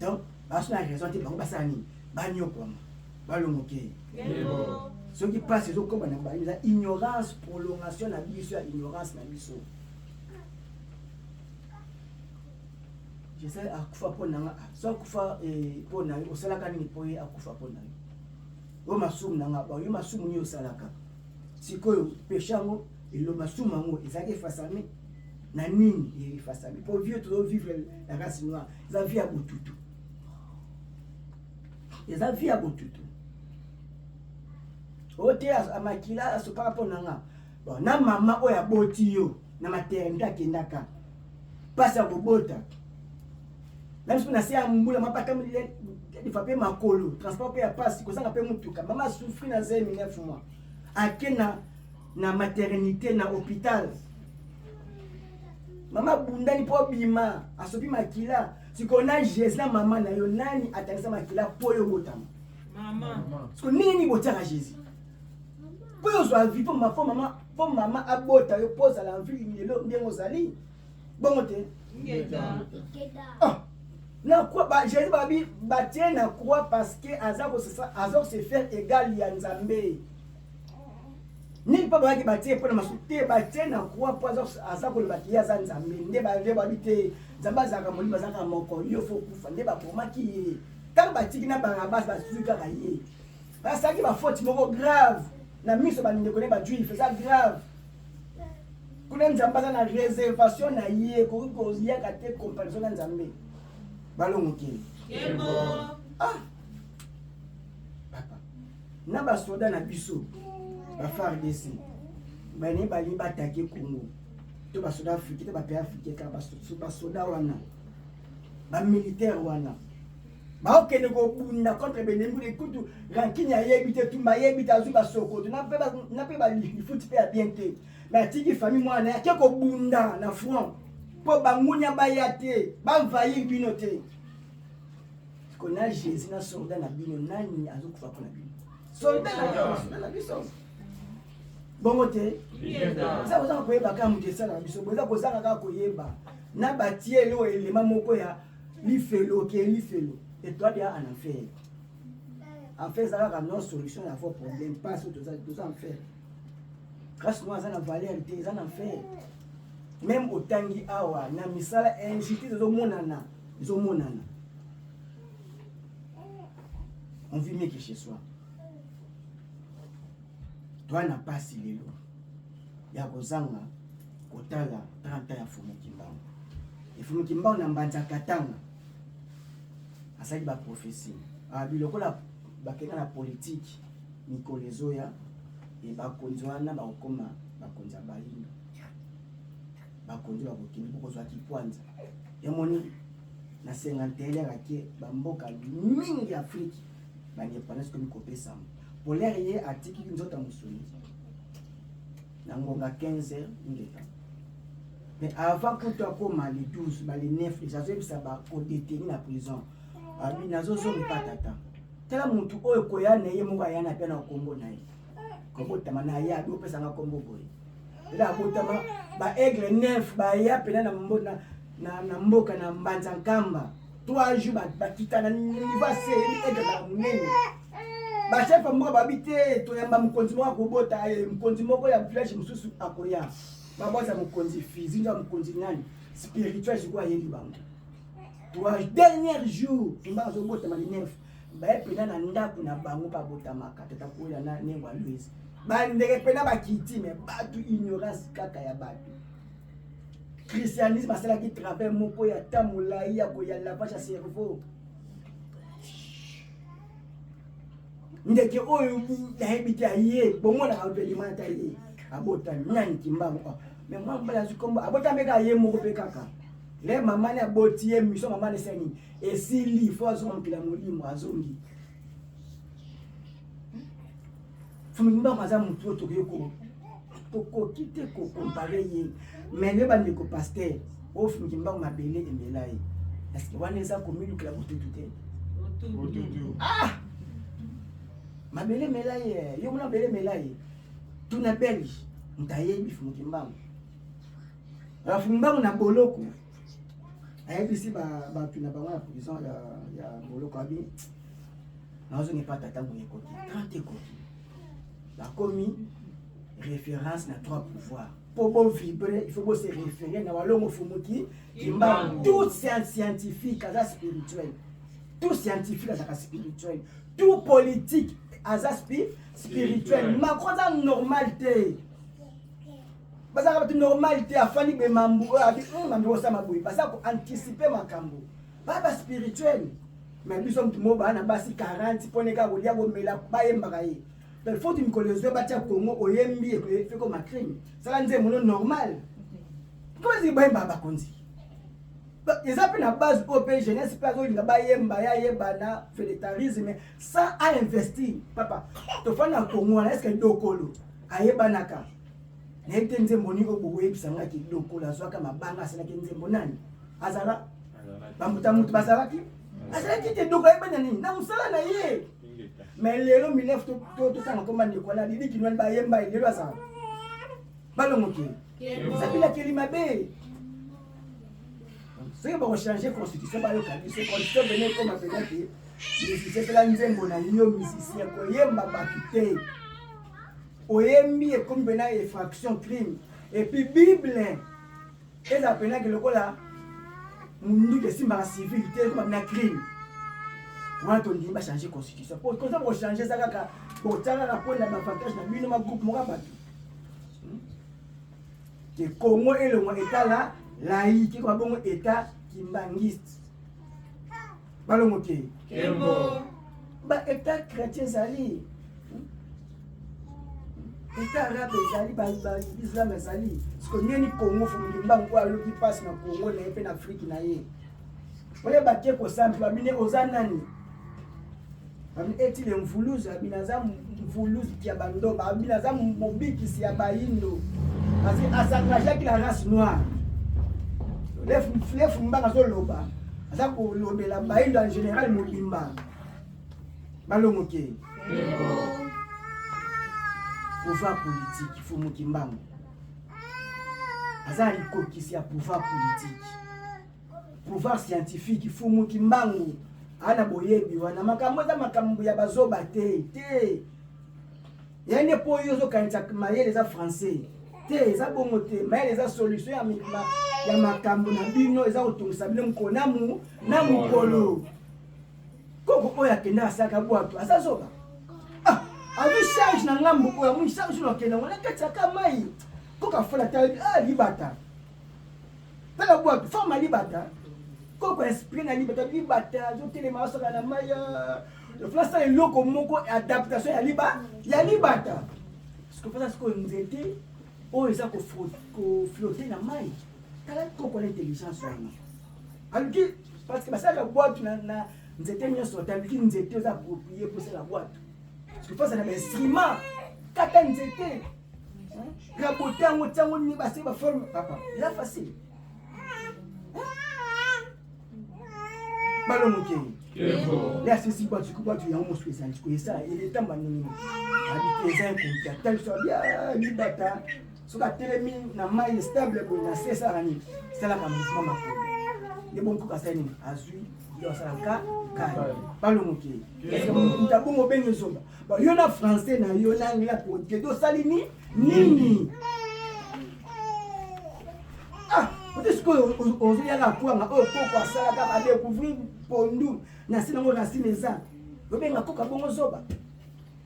donc baso na raison te bango basala nini banyokwama balongoke soki pasi ezokoma na bayindo eza ignorance prolongation na biso ya ignorance na biso j'essaie akufa mpo nanga so akufa mpo na yo osalaka nini mpo ye akufa mpo na yo oyo masumu nanga yo masumu nini osalaka sikoyo peshe yango elo masumu yango ezalaki efasami na nini efasami mpo vie tozovivre la race noire eza vie ya botutu eza vie ya botutu oyo te amakila asopaka mpo nanga na mama oyo aboti yo na maternité akendaka mpasi ya kobota même si on a essayé à mouler ma pata il faut payer ma colo transport payer passe ko sanga pe mutuka mama souffrir na 9 mois akena na maternité na hôpital mama bundani po bima asopi makila sikona Jésus na mama na yo nani atangisa makila po yo botama mama parce nini botaka Jésus po yo zwa vie po mama abota yo posa la vie lelo ndengo zali bongo te na quoi Jésus babi batie na croix parce que azako se faire égal ya Nzambe ni pa ba ki batie pour na masute batie na croix pour azako le batie za Nzambe nde ba babi te Nzambe azaka moli bazaka moko yo faut kufa nde ba pomaki ye tant batiki na Barabas basuka ka ye basaki ba faute moko grave na miso ba ndeko ne ba juif ça grave kuna Nzambe na réservation na ye ko yaka te comparaison na Nzambe balongo kili papa na basoda na biso ba FARDC bani bali batake Congo to basoda africain to ba pays africain ka basoda wana ba militaire wana baokende kobunda contre benembu de kutu rankini ayebi te tumba ayebi te azwi basokoto na mpe balifuti mpe ya bien te me atiki famille mwana ake kobunda na front mpo bangunia baya te bavayir bino te ko na Jésus na soldat na bino nani azokufa mpona bino soldat na biso bongo te eza kozanga koyeba kaka moto esalaka biso boza kozanga kaka koyeba na batie elo elema moko ya lifelo ke lifelo et toi bien en enfer. Enfer ça va non solution à vos problèmes pas sur tout ça enfer. Grâce moi ça na valeur des en enfer. Même au tangi awa na misala injustice zo monana. On vit mieux que chez soi. Toi na pas si lelo. Ya kozanga kotala 30 ans ya fumu kimbao. Et fumu kimbao na mbanza katanga. Asali ba prophétie biloko la bakena na politique Nicolas Zoya et bakonzi wana bakoma bakonza bayindo bakonzi bakokini bokozwa kipwanza yamoni na 51 yake bamboka mingi Afrique banyepanasko mikopesa polaire ye atiki nzota musuni na ngonga 15h ngeta mais avant que tu akoma les 12 ba les 9 les azebisa ba ko détenir na prison abi nazozo mpatata tala muntu oyo koya na ye mungu ayana pena kombo na ye kobotama na ye abi opesa nga kombo boye ila botama ba aigle 9 ba ya pena na mbona na mboka na mbanza nkamba 3 jours ba kitana ni va se aigle na munene ba chef moko babite to yamba mukonzi moko kobota ye mukonzi moko ya village mususu akoya baboza mukonzi physique ndo mukonzi nani spirituel jiko ayeli bango 3 derniers jours imba zo bota mali 9 ba pena na ndaku na bango pa bota makata ta koya na nengwa Louise ba ndeke pena ba kiti me batu ignorance kaka ya batu christianisme asala ki travers moko ya tamula ya ko ya lavage ya cerveau ndeke oyo ya hebiti aye bomona ka belimata ye abota nani kimbango mais moi mbala zikomba abota meka ye moko pe kaka le mama ne aboti ye miso mama ne seni esili fo azomkila molimo azongi fumimba maza mutu tokeko toko kite ko comparer ye mais ne bande ko pasteur o fumimba mabele emelaye est-ce que waneza komili kila mutu tute ah mabele melaye yo mona bele melaye tuna belge mtayebi fumimba la fumimba na boloko ayebisi bato na bango na prison ya boloko abi nazongi pa tata moye koki 30 ekoki bakomi référence na 3 pouvoirs pour bon vibrer il faut bon se référer na walongo fumuki kimba tout scientifique aza spirituel tout scientifique aza spirituel tout politique aza spirituel makoza normalité bazaka batu normalité afani be mambu abi mambu osama boy bazaka ko anticiper makambo baba spirituel mais biso mtu moba na basi 40 poneka kolia bo mela bayembaka ye il faut une colosio batia Congo oyembi e fait comme un crime ça nze mono normal comment c'est bayemba bakonzi ils appellent la base OP jeunesse pas que la bayemba ya yeba na fédétarisme ça a investi papa to fana Congo est-ce que dokolo ayeba naka nete nzembo ni obowebisa ngaki dokolo azwaka mabanga asalaki nzembo nani azala bamuta mutu basalaki asalaki te dokolo ayeba nani na musala na ye mais lelo milef to tanga koma nikola lidi kinwani bayemba lelo asa balongoki sabila kelima be c'est bon changer constitution ba yo kabisa constitution bene comme appelé que musicien pela nzembo na yo musicien ko yemba bakite oyembi e comme bena infraction crime et puis bible et la pena que lokola mundu ke simba civilité comme na crime wana to ndimba changer constitution pour comme ça pour changer ça kaka pour tala la point na avantage na bino ma groupe moka batu ke Congo et le état là laïque kwa bongo état kimbangiste balongo ke Kembo ba état chrétien sali état arabe sali ba islam sali parce que ni Congo fo ngimbango aloki passe na Congo na pe na Afrique na ye Wale batie ko sample babine ozanani. Babine etile mvuluza binaza mvuluzi kia bando babinaza mobiki si ya baindo. Parce que asangage qui la race noire. Les mbanga zo loba. Asa ko lobela baindo en général mobimba. Balongoke. Pouvoir politique, il faut mokimbango. Asa likokisi ya pouvoir politique. Pouvoir scientifique, il faut mokimbango. Ana boyebi wana makambo za makambo ya bazoba te. Yane po yozo kanisa mayele za français. Te za bongo te, mayele za solution ya makambo na bino eza otongisa bino mkonamu na mukolo. Koko oya kenda saka bwatu asazoba. Avi charge na ngambo oya mu charge no kenda wana kataka mai. Koka fola ta libata. Tala bwatu forma libata. Koko esprit na libata zo telema soka na maya. Le flasa est loko moko adaptation ya libata. Ce que fait ça ko nzete o eza ko flotter na mai. Tala koko l'intelligence wana. Aluki parce que basaka boîte na nzete nyonso taluki nzete oza approprié pour ça la boîte. Ce que fait ça na instrument kata nzete. La beauté en tango ni basi ba forme papa. C'est facile. Balomoke. Là c'est si boîte tu ya mo spécial tu ça il est tamba nini. Habiter un compte tel soit bien libata. Soka telemi na mai stable pour na cessa rani. C'est là comme mouvement makolo. Les bons coups asani azui yo salaka kai. Balomoke. Parce que mutabongo benye zomba. Ba yo na français na yo na ngila pour que do salini nini. Est-ce que on y a la pointe au coco salaka a découvrir pondu na sinango na sineza. Obenga koka bongo zoba.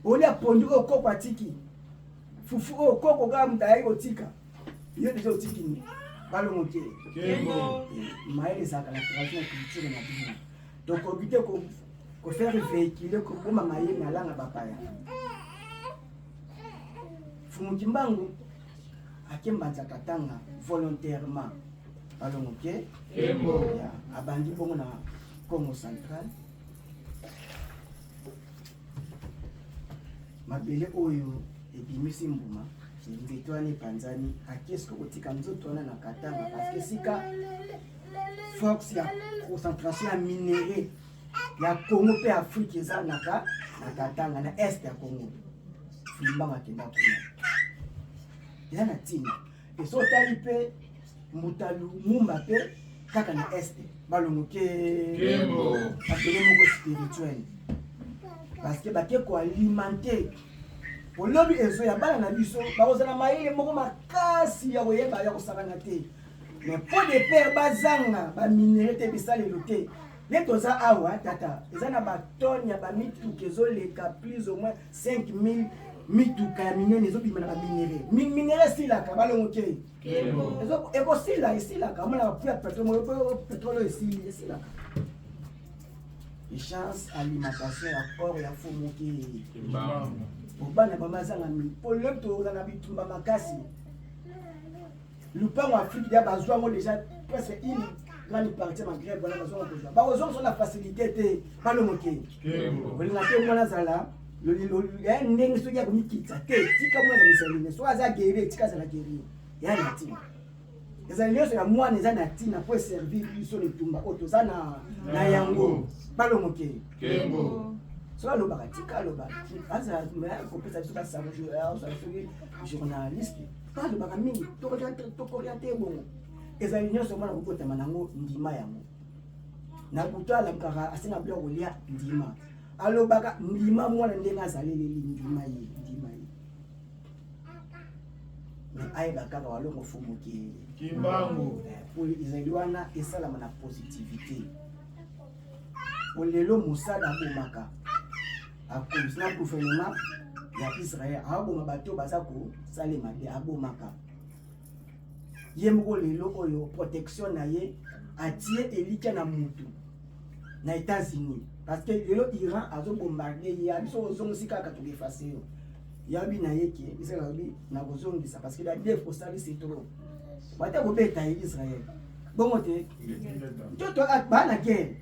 Oli a pondu au coco atiki. Fufu au coco ga mdai otika. Yo déjà otiki ni. Balomoke. Kemo. Maïle ça la tradition culture na bino. Donc obité ko faire véhiculer ko boma maïle na langa papaya. Fumukimbangu akembanza katanga volontairement. Balomoke. Kemo. Abandi bongo na Congo central. Mabele oyo ebimisi mbuma nzito ani panzani akesko kotika nzoto wana na katanga parce que sika force ya concentration ya minéraux ya Congo pe Afrique eza na katanga na est ya Congo fumbanga kenda kuna eza na tina eso tali pe mutalu mumba pe kaka na est Balomoke. Kemo. Apele moko spirituel parce que baké ko alimenter pour lobi ezo ya bana na biso bakozana maile moko makasi ya koyeba ya kosakana te mais pour de père bazanga ba minéraux te bisale loté les toza awa tata ezana ba tonne ya ba mituka ezoleka plus ou moins 5000 mituka ya minene ezobima na ba minéraux minéraux silaka Balomoke. Ezo eko silaka mona pa pétrole silaka. Et chance alimentation ya corps ya fomoke. Obana bamazanga mi problème to na bitumba makasi. Lupango Afrique ya bazwa ngo déjà presque une grande partie malgré bona bazwa ko ba bazwa so la facilité te Balomoke. Olinga te mona zala lo ya ndenge so ya komikitsa te tika mona za misaline so aza guérir tika za la guérir. Ya natina. Eza nyonso ya mwana eza natina pour servir biso letumba otoza na yango. Balomoke. Kemo. Soit le baratika, le baratika. Asa, mais faut peut-être que ça journaliste. Pas le baramini. To orienté bon. Eza nyonso mwana kokota manango ndima yango. Na kutala mkara asinga blo kolia ndima. Alo baka ndima mwana ndenga zaleli ndima yi. Mais aïba kaka walongo fomoke. Kimbangu. Pour izaliwana esalama na positivité. Olelo musada bomaka. Akomisa gouvernement ya Israël aboma bato bazako salema de abomaka. Yembo lelo oyo protection na ye atie elika na mutu na États-Unis parce que lelo Iran azo bombarder ya biso ozongisa ka to effacer yo. Yabi na yeke Israël bi na kozongisa parce que la def pour ça c'est trop. Bata bobeta Israël. bongo te nzoto bana ke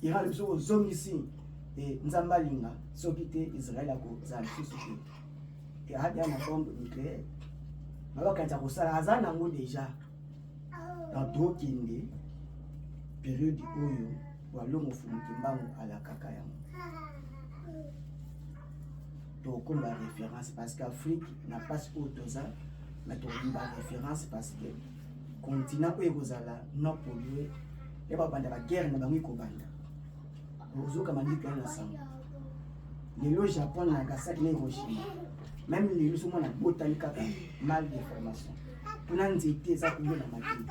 Iran le so zongisi nzamba linga soki te Israël akozala lisusu te adia na bombe nucléaire babakati akosala aza nango déjà dans tokende période oyo walongo fumuki mbango alakaka yango tokomba référence parce qu'Afrique n'a pas otoza mais tokomba référence parce que continent oyo ekozala non pollué ya babanda baguerre na bango ekobanda ozoka mandiki na sango lelo Japon na Nagasaki na Hiroshima même lelo somo na botani kaka mal d'information tuna nzete eza kuyo na makili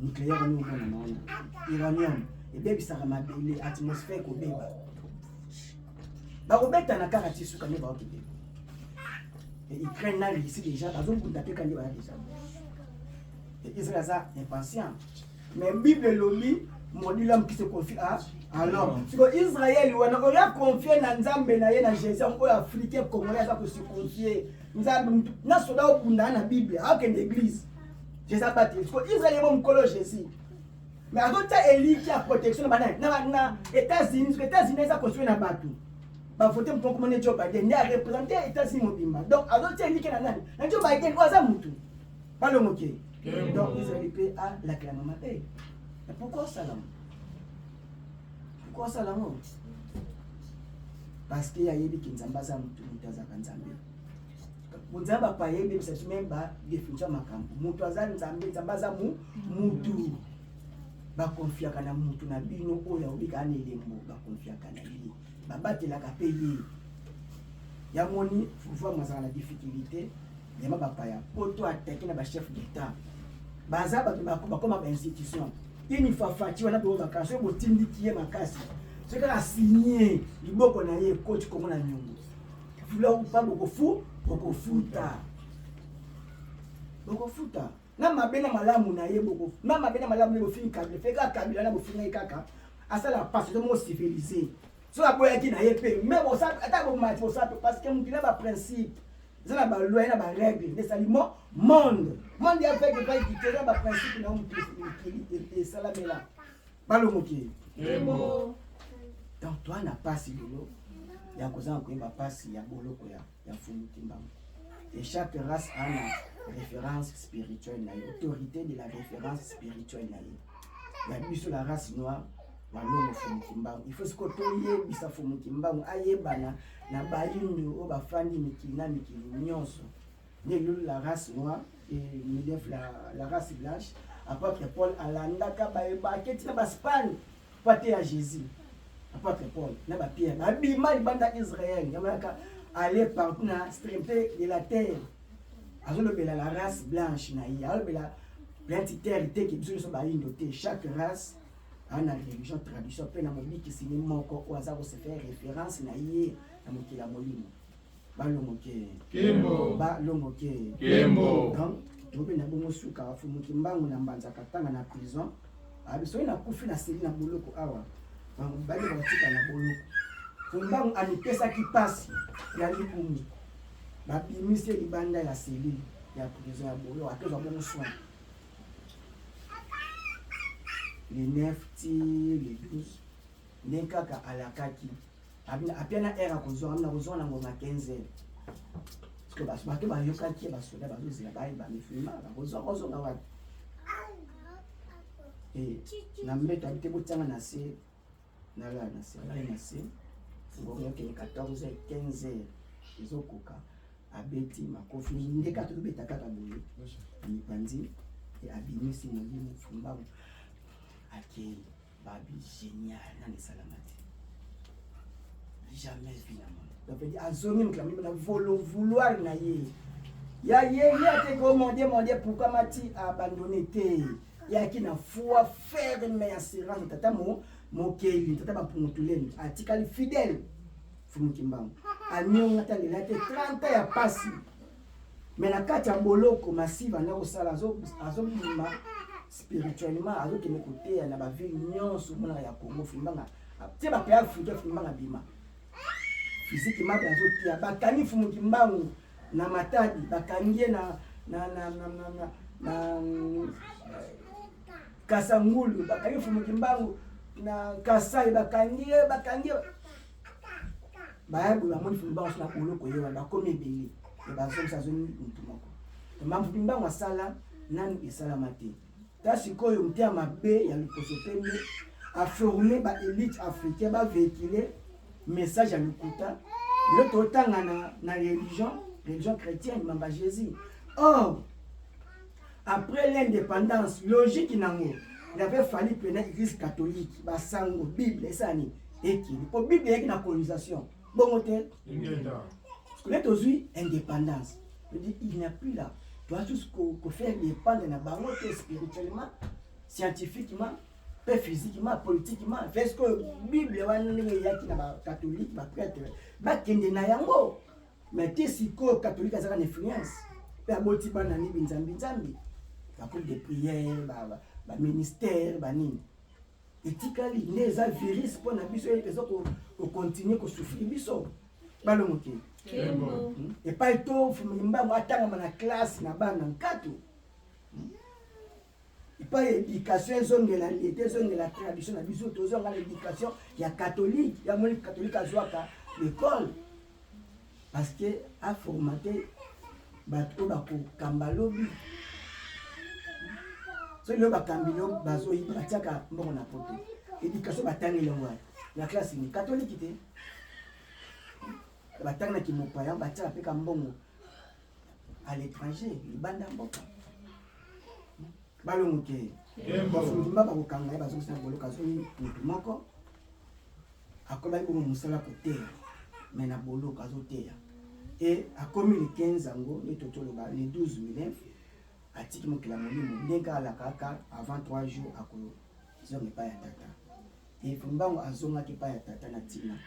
nucléaire ni ubona naona uranium ebebisaka mabele atmosphère kobeba bakobeta na kaka tisuka ne baokebeba Ukraine na Russie déjà bazokunda pe kandi baya déjà Israël ça impatient mais Bible lobi moni l'homme qui se confie à l'homme. Si Israël on a confié na Nzambe na ye na Jésus on africain congolais ça peut se confier. Nzambe na soda okunda na Bible a que l'église. Jésus a battu. Si Israël bon mkolo Jésus. Mais adota Eli qui a protection na États-Unis, les États-Unis ça construit na batu. Ba voter pour comment Joe Biden ne a représenté États-Unis mobimba. Donc adota Eli qui na nani. Na Joe Biden oza mutu. Pas le moquer. Donc Israël peut à la clame matin. Mais pourquoi ça là? Pourquoi ça là? Parce qu'il y a des qui n'ont pas Nzambe. Nzamba pa yebi c'est même ba définition makambo. Mutu azali Nzambe Nzambaza mutu. Ba confia kana mutu na bino oya obika na elembo ba confia kana li. Ba batela ka payer. Ya moni faut voir la difficulté. Ya mabapa ya poto attaquer na ba chef d'État. Baza ba comme institution. Il faut faire tu vas na ba kaso bo tindi kiye makasi. Ce que a signé liboko na ye coach comme na nyongo. Vula pas beaucoup fou, beaucoup futa. Beaucoup futa. Na mabena malamu na ye beaucoup. Na mabena malamu le fin kabila feka kabila na bo fin kaka. Asa la passe de mo civilisé. So la boya ki na ye pe mais bon ça ata bo mati ça parce que mon na ba principe. Ça na ba loi na ba règle des aliments monde. Monde ya fait que pas quitter na ba principe na et ça la bela. Balo moki. Donc toi na passe lolo. Ya kozanga koyeba pasi ya boloko ya fumuki mbango. Et chaque race a une référence spirituelle na autorité de la référence spirituelle na ye. Ya biso la race noire balongo fumuki mbango. Il faut se kotoye bisa fumuki mbango ayebana na bayindu o bafandi mikili na mikili nyonso. Ne la race noire et la race blanche apôtre Paul alandaka bayeba ketina baspan paté à Jésus. Apôtre Paul, n'a pas Pierre, abima libanda Israël, yamaka aller partout na extrémité de la terre. Azolo bela la race blanche na yi, azolo bela l'entité qui biso so ba indoté chaque race a une religion tradition pe na mobi ki sini moko o azako se faire référence na yi na mokila molimo. Ba lomoke. Kembo. Ba lomoke. Kembo. Donc, tobe na bongo suka fumuki mbangu na mbanza katanga na prison. Abiso na kufi na seli na boloko awa. Bali batika na boloko kumbangu anipesa kipasi ya likumu babimise libanda ya seli ya prison ya bolo akezo bongo soin les 9 les 12 nekaka alakaki apiana era kozwa amna kozwa na ngoma 15 parce que bato bayokaki basoda bazozela bayi bamifima bakozwa nga wapi na mbeto abite botanga na se nala na se ngomyo ke 14h 15h izokoka abeti makofi ndeka to beta kaka boye ni panzi et abimisi molimo fumba ake babi génial na salamati jamais vu na monde donc azongi mklami na vouloir na ye ya te commander pourquoi mati abandonné te ya ki na foi ferme et assurance tata mokeli tata bapungutuleni atikali fidèle fumuki mbango anyonga talela te 30 ya pasi mais na kati ya boloko masiva na kosala azobima spirituellement azokende koteya na bavile nyonso mona ya Congo fimbanga tie bape Afrika fimbanga bima physiquement azotia bakani fumuki mbango na matadi bakangie na Kasangulu bakangi fumuki mbangu na Kasai bakangi bayabula moni fumbangu na boloko yewa bakomi ebele ebazomisa zoni mutu moko mambo mbangu asala nani esalama te ta sikoyo mtia mabe ya liposo pembe a former ba élite africaine ba véhiculer message à l'Ukuta l'autre autant na religion chrétienne mamba Jésus. Or après l'indépendance logique nango il avait fallu prendre l'église catholique ba sango bible esani eki pour bible yaki na colonisation bon hôtel parce que là aujourd'hui indépendance je dis il n'y a plus là tu as juste qu'on faire dépendre na bango spirituellement scientifiquement physiquement, politiquement, parce que la Bible est un catholique, un prêtre, il na yango. Mais si le catholique a une influence, il y a des de prières, des ministères, éthiquement, les virus pour nous continuer à souffrir. Et pas tout, il y a une classe, pas éducation zone de la l'été zone de la tradition na biso toujours dans l'éducation il y a catholique il y a moins catholique à joaka l'école parce que a formaté bato bako kambalobi so le bakambilo bazo ibatiaka mbongo na poto éducation batangi longwa la classe ni catholique té batanga ki mopaya batiaka peka mbongo à l'étranger libanda mboka balongoke bafundimba bakokanga bazokisa boloka zoni mutu moko akobai bongo musala koteya mais na boloka azoteya et akomi le 15 ango ne totoloba le 12 mai atiki mokila molimo ndenge alakaka avant 3 jours akozonga epai ya tata et fumbango azongaki epai ya tata na ntina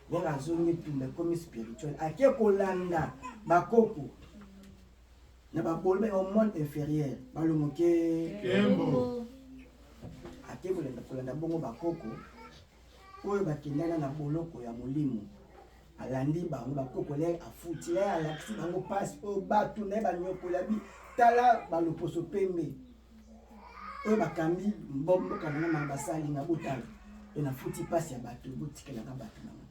ndenge azongi tumba ekomi spirituel ake kolanda bakoko na babolo au monde inférieur balongoke Kembo ake kolanda bongo bakoko oyo bakendana na boloko ya molimo alandi bango bakoko le afuti le alakisi bango pasi oyo batu na ye banyokola bi tala baloposo pembe oyo bakambi mbomboka na basalinga botala e na futi pasi ya bato botikelaka bato nango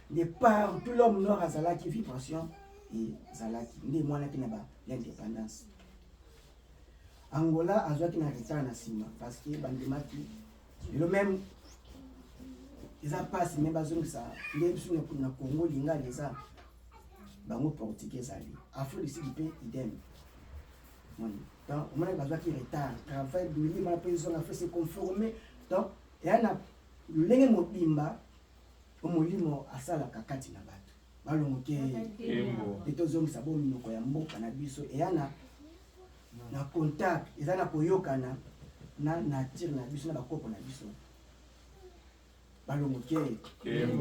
de par tout l'homme noir azalaki vibration et zalaki nde mwanaki na l'indépendance. Angola azwaki na retard na sima parce que bandemaki le même ils a passé même bazongisa nde biso na Congo linga leza bango portugais ali Afrique du Sud pe idem. Donc on a bazwaki retard travail de ma personne a fait se conformer donc yana lenge mobimba omolimo asala kakati na bato balongoke etozongisa bo minoko ya mboka na biso eyana na contact ezana koyokana na nature na biso na bakoko na biso balongoke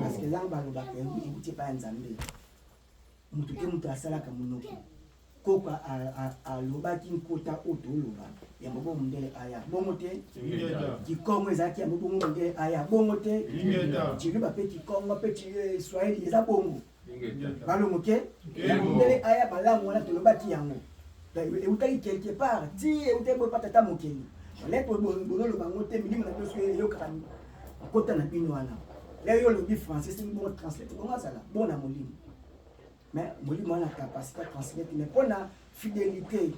parce que là balobaka ebuti pa nzambe mutu te mutu asalaka monoko koko alobaki nkota oto oloba ya bobo mundele aya bongo te kikongo ezalaki ya bobo mundele aya bongo te chiluba pe kikongo pe Swahili eza bongo balongoke mundele aya balamu wana tolobaki yango eutaki quelque part ti eutaki boye patata mokeli lepo bololoba ngo te milimo na biso eyokaka kota na bino wana leo yo lobi français c'est bon translate bongo azala bon na molimo mais molimo wana capacité translate mais pona fidélité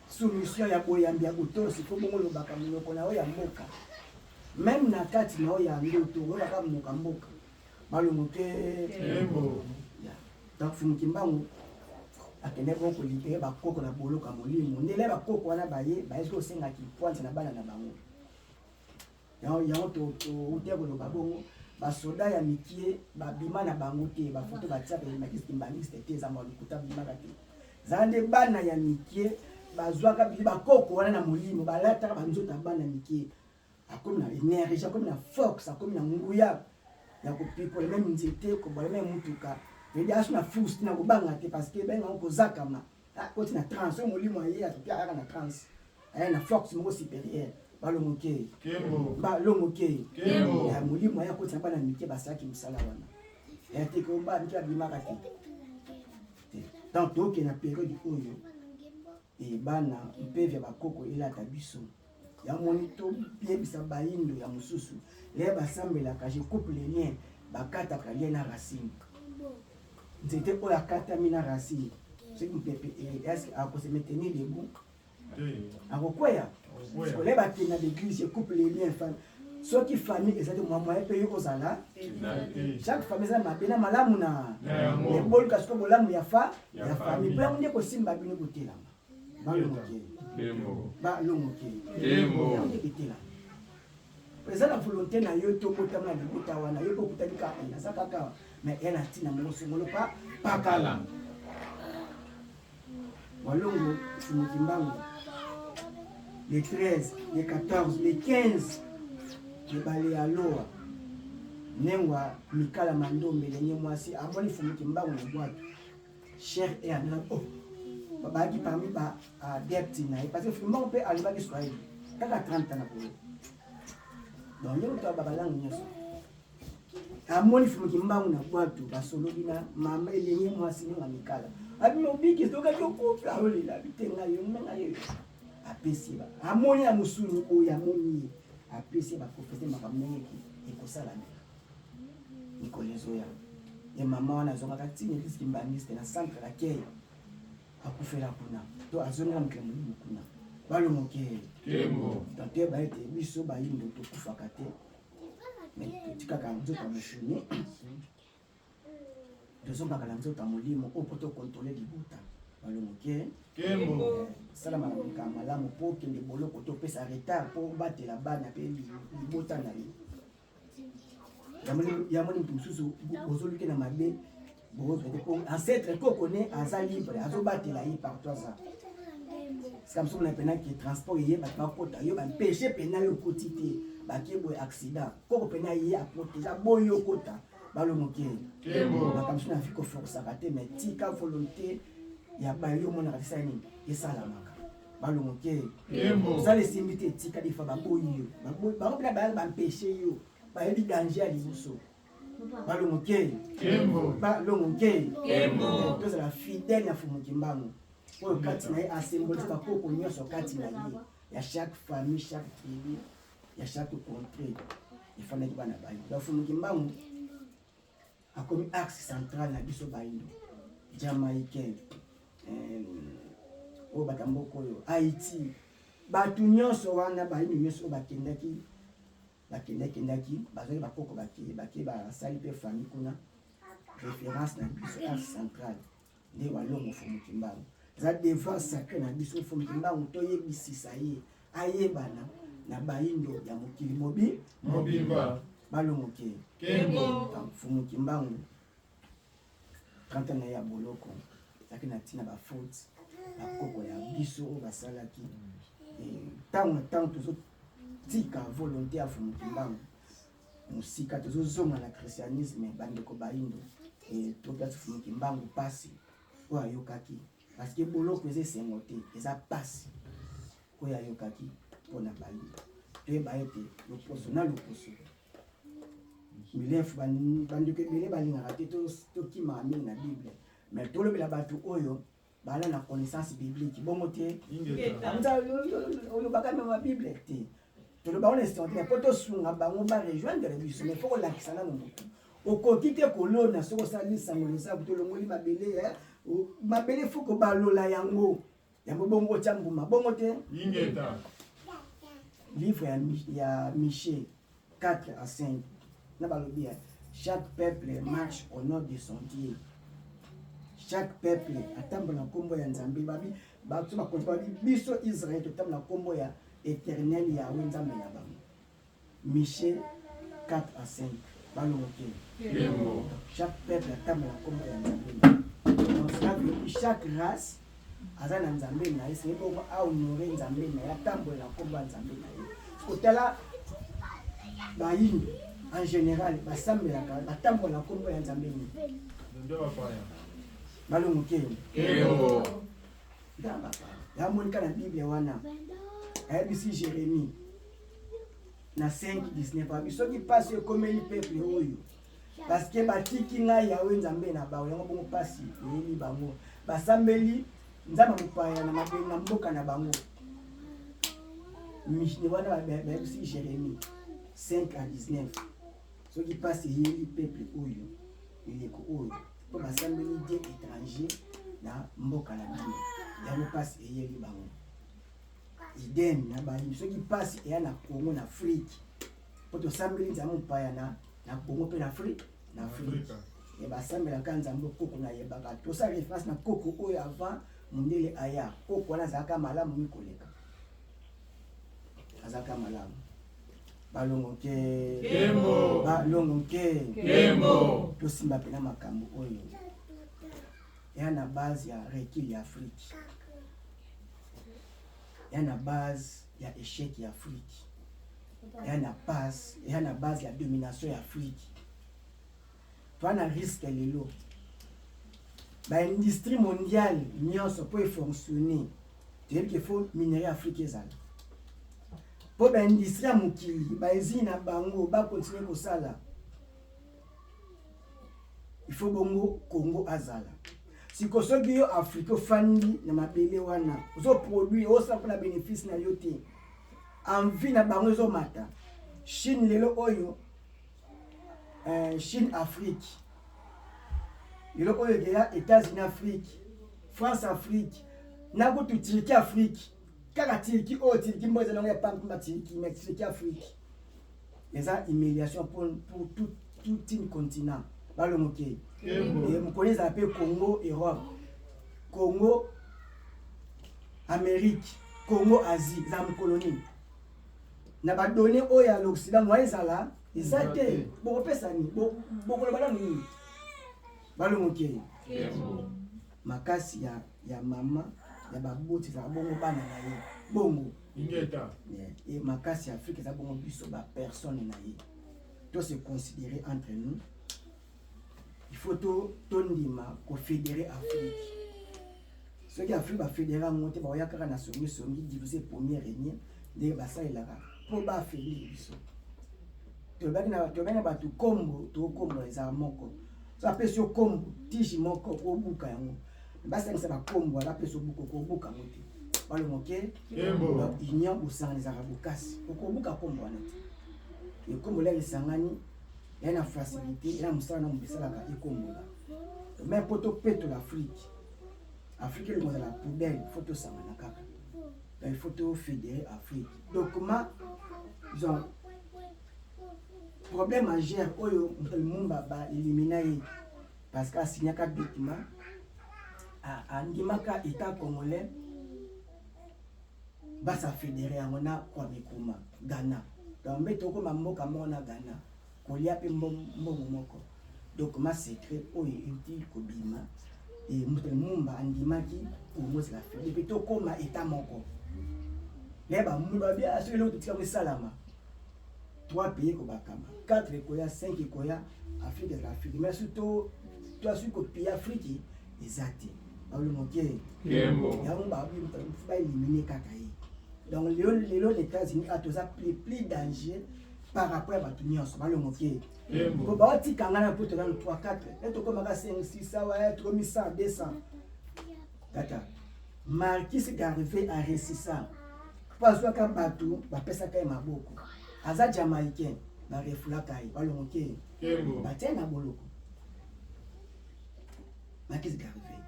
soumission ya boyambi ya botosi ko bongo lobaka monoko na oyo ya mboka même na kati na oyo ya ndoto oyo baka moka mboka balongoke donc fumuki mbangu akende ko libérer bakoko na boloka molimo ndele bakoko wana baye ko senga ki pointe na bana na bango yango to uteko lo babongo basoda ya mikie babima na bango te bafoto batiaka makisi mbangisi te za malukuta bima kati zande bana ya mikie bazwaka bi bakoko wana na molimo balata banzota bana mikie akomi na énergie akomi na force akomi na nguya ya kopikola même nzete ko bala même mutuka et dia na force na kobanga te parce que benga ko zakama akoti na trans molimo aye atopia na trans na force moko supérieure balongoke balongoke ya molimo ya koti na bana mike basaki musala wana ya te ko ba mike abimaka te donc toke na période oyo et bana mpevya bakoko elata biso ya monito yebisa bayindo ya mususu le basambelaka je coupe les liens bakataka lien na racine nzete oyo akatami na racine soki mpepe est-ce akose maintenir debout akokweya le bakenda l'église je coupe les liens soki famille ezali moyen mpe yo kozala chaque famille ezala mabe na malamu na eboluka soki bolamu ya famille mpo yango nde kosimba bino kotelama balongokeli eza na volonté na yo tobotama na libota wana yo mpe okutani kaka naza kaka mais ya na ntina moko songolo pakala walongo fumuki mbango le 13 le 14 le 15 ebale ya loa nengwa mikala mandombe lenye mwasi amoni fumuki mbango na bwato cher et anela babaki parmi ba adepte na ye parce que fumuki mbango mpe alobaki swahili kaka 30 ans na polo donc ndenge to babalangu nyonso amoni fumuki mbango na bwato basolobi na mama elenye mwasi nenga mikala abi obiki tokaki okupe aolela bitenga yo menga yo apesi ba amoni ya musuni oyo amoni ye apesi baprofete makambo ndenge ekosala nikolezoya ye mama wana azongaka ntina elisiki mbangiste na centre d'accueil akufela kuna to azongela mokila molimo kuna balongoke tante baete biso bayindo tokufaka te tikaka nzoto moshuni tozongaka na nzoto molimo oyo po tokontrole libota balongoke salama na koleka malamu mpo okende boloko topesa retard mpo obatela bana mpe libota na ye yamoni mutu mosusu bozoluki na mabe ancêtre kokone aza libre azobatela ye partout aza sika mosusu na penaki transport ye bato bakota yo bampeshe pena yo okoti te bakie boye accident koko pena ye aprotege boye okota balongoke makambo mosusu na vi koforsaka te mais tika volonté ya bayo omonaka tisa nini esalamaka balongoke osala esimbi te etika defa baboyi yo bango mpena bayaka bampeshe yo bayebi danger ya liboso balongoke tozala fidèle na fumuki mbango oyo kati na ye asymbolise bakoko nyonso kati na ye ya chaque famille chaque tribu ya chaque contrée efandaki bana bayo bafumuki mbango akomi axe central na biso bayindo jamaïcain oyo batamboka oyo haïti bato nyonso wana bayindo nyonso oyo bakendaki bazwaki bakoko bake basali mpe famille kuna référence na biso axe central nde walongo fumuki mbango eza devoir sacré na biso fumuki mbango toyebisisa ye ayebana na bayindo ya mokili mobimba balongoke fumuki mbango 30 na ya boloko ezalaki na ntina bafaute bakoko ya biso oyo basalaki ntango na ntango tozotika volonté ya fumuki mbango mosika tozozonga na christianisme bandeko bayindo topesi fumuki mbango mpasi oyo ayokaki parce que boloko eza esengo te eza mpasi oyo ayokaki mpona bayindo toyeba ete loposo na loposo milefu bandeko ebele balingaka te tokimaka mingi na bible mais tolobela bato oyo bala na connaissance biblique bongo te olobaka mema bible te toloba ona estonte mais po tosunga bango barejoindre biso mais fo kolakisa nano motu okoki te kolona soki osala lisango losaku tolongoli mabele fo kobalola yango bongo otya mbuma bongo te livre ya Michée 4 à 5 na balobi chaque peuple marche au nom de son Dieu. Chaque peuple atambola na kombo ya Nzambe babi biso Israël totambola na kombo ya éternel Yahweh Nzambe na bango. Michée 4 à 5 balongoke. Chaque peuple atambola na kombo ya Nzambe. Donc ça veut dire chaque race aza na Nzambe na ye c'est bon a honorer Nzambe na ye atambola na kombo ya Nzambe na ye. Kotala bayindo en général basambelaka batambola na kombo ya Nzambe ni balongoke ya monika na bible wana ayebisi Jérémie na 5:19 abi soki pasi ekomeli peuple oyo parce que batiki ngai Yawe Nzambe na bao yango bongo pasi eyeli bango basambeli nzamba mupaya na mboka na bango mishni wana aussi Jérémie 5 à 19 ceux qui passent yeli peuple oyo ileko oyo po basambeli Dieu étranger na mboka na bino yango passe yeli bango idem na bayi ceux qui passent et na Congo na Afrique po to sambeli nzambe mupaya na Congo pe na Afrique et basambela kanzambe koko na yebaka to sa référence na koko oyo avant mundele aya koko wana zaka malamu mikoleka azaka malamu balongo ke Kembo. balongo ke Kembo. to simba pena makambo oyo ya na base ya recul ya Afrique ya na base ya échec ya Afrique ya na base ya domination ya Afrique to na risque lelo ba industrie mondiale nyonso po fonctionner tu qu'il faut minerai Afrique ezala po ba industrie ya mokili ba usine na bango ba continuer kosala il faut bongo Congo azala siko soki yo Afrique fandi na mabele wana zo produit o sa na bénéfice na yo te envie na bango zo mata Chine lelo oyo Chine Afrique lelo oyo ya États-Unis Afrique France Afrique na go tu Turquie Afrique kaka Turquie o Turquie mo za ya pampa Turquie mais Turquie Afrique les a humiliation pour tout un continent balomoke et vous connaissez un peu Congo Europe Congo Amérique Congo Asie za colonie na ba donné oyo ya l'Occident moi ezala ezate bo pesa ni bo koloba ni balomoke makasi ya mama ya baboti za bongo bana na ye bongo Ingeta. et makasi ya Afrique za bongo biso ba personne na ye to se considérer entre nous il faut to ndima ko fédérer Afrique ce qui Afrique va fédérer monter ba ya kaka na songi diviser premier régner de ba ça il a pour ba fédérer biso to bana ba tu kombo les moko ça peut sur kombo tiji moko ko buka yango basa ngisa ba kombo ala pe so buko ko buka mote balo moke Kembo. union busanga les arabukasi ko buka kombo wana et kombo la isangani yana facilité yana musala na mbisala ka ikombo la mais poto peto l'Afrique Afrique le la poubelle photo sangana kaka il faut tout fédérer Afrique donc comment ils ont problème majeur oyo mumba ba éliminer parce que signé ka document a ndimaka état congolais ba sa fédérer ngona kwa mikuma Ghana donc metoko mamoka mona Ghana kolia pe mbongo moko donc ma secret oyo utile kobima et mumba andimaki pour moi c'est la fait depuis to koma état moko leba mumba bien assuré l'autre tika salama 3 pays ko bakama 4 ekoya 5 ekoya Afrique de l'Afrique mais surtout toi sur ko pays Afrique exact le moké Kembo. ya mumba ba éliminer kaka yi donc les États-Unis a tous plus danger par rapport à battu nyonso ba le moké ko ba tika ngana pour te dans 3 4 et to comme 5 6 ça va être 1100 200 tata Marquis Garvey a réussi ça pas soit ka batu ba pesa kai maboko aza jamaïcain na refula kai ba le moké Kembo. ba tena boloko Marquis Garvey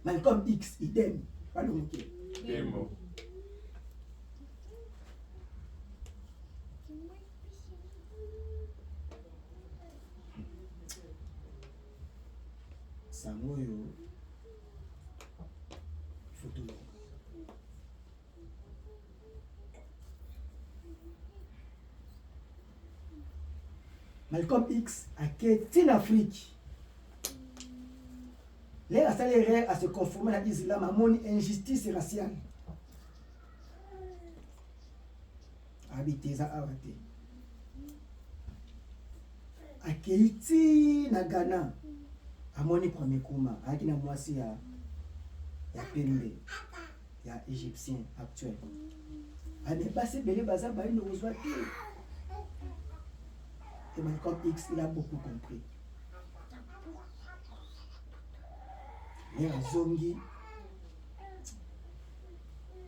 Malcolm X idem ba le moké Kembo. Samoyo photo Malcolm X a quitté l'Afrique. Les assalérés à se conformer à l'islam à mon injustice raciale. Habité ça arrêté. A quitté na Ghana. Amoni premier kuma akina mwasi ya pembe ya égyptien actuel ane passé belé baza ba ino ozwa te et Malcolm X il a beaucoup compris mais azongi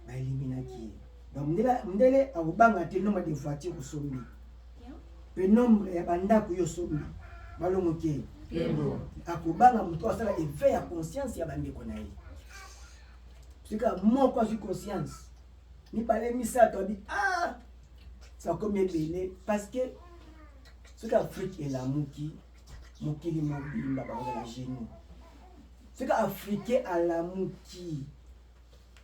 baeliminaki donc ndele akobanga te nombre de voiture osombi pe nombre ya bandako yo sombi balongoki akobanga moto asala éveil ya conscience ya bandeko na ye sika moko azwi conscience mibale misato abi sakomi ebele parce que soki Afrique elamuki mokili mobimba bakozala génie soki africain alamuki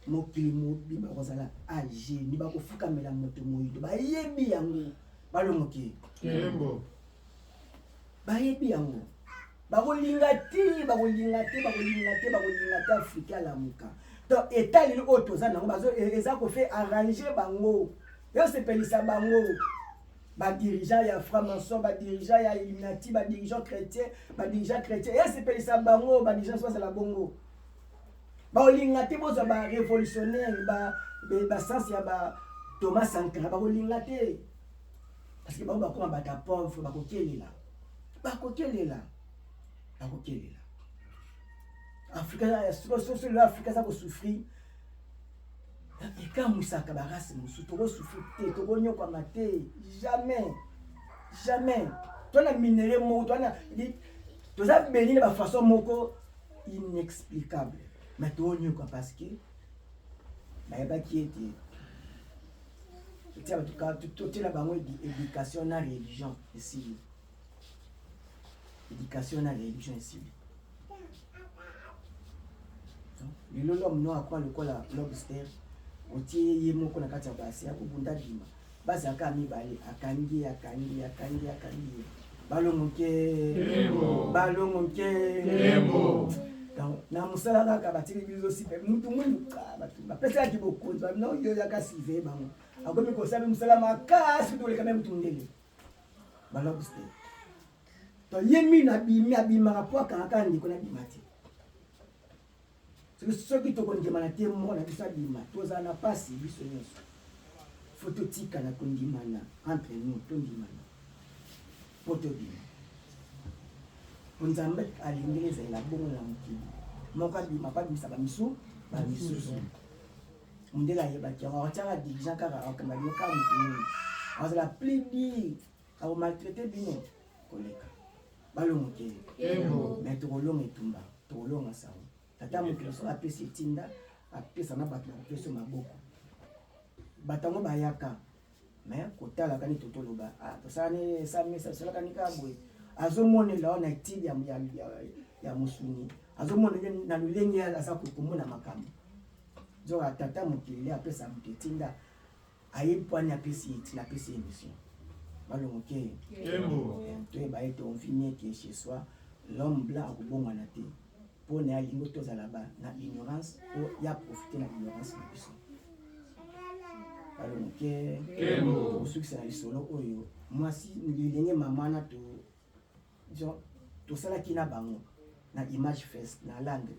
mokili mobimba bakozala agénie bakofukamela moto moyindo bayebi yango balongoki bayebi yango bakolinga te africain alamuka donc état lelo oyo toza nango eza kofe arranger bango yosepelisa bango badirigeant ya franc-maçon badirigeant ya illuminati badirigeant chrétien yosepelisa bango badirigeant bazala bongo bakolinga te bozwa barévolutionnaire basense ya Thomas Sankara bakolinga te parce que bango bakoma bata pauvre bakokelela Afrika za kosouffrir ekamusaka barasi mosusu tokosouffrir te tokonyokwama te jamais tona minere moko toza beni na bafaçon moko inexplicable mais tonyokwa parce que bayebaki ete totela bango éducation na religion esili lelo l'homme no akwa lokola lobster otie ye moko na kati ya basi akobunda dima bazaka mibale akangi balongoke na mosala kaka batili biso sipe mutu mwindu bapesaki bokonzi no yo yaka sive bango akomi kosala mosala makasi toleka me mutu ndele balobster to yemi na abimaka po akangaka ndeko na bima te soki tokondimana te mona biso abima tozala na pasi biso nyonso fo totikala kondimana entre nous tondimana po tobima nzambe alingeli ezala bongo na mokili moko abima po abimisa bamisusu mondele ayebaki yango akatiaka dirigeant kaka akamba bino kaka motu nini azala plus dire akomaltraite bino koleka balongoke mais tokolonga etumba tokolonga sango tata mokili so apesi etinda apesa na bato bakopesa maboko bato yango bayaka mais kotalaka ni totoloba tosalani esalaka ni kaka boye azomonela wana etili ya mosuni azomona na lolenge aza komona makambo zoka tata mokili apesa moto etinda ayebi pwani apesi etili apesi émission balongoke toyeba ete onfini ke chez soi l'homme blanc akobongwana te mpo na yalingo tozala na ignorance po ya profite na ignorance na biso balongoke osukisa na lisolo oyo mwasi lilenge mamana tosalaki na bango na image fest na langue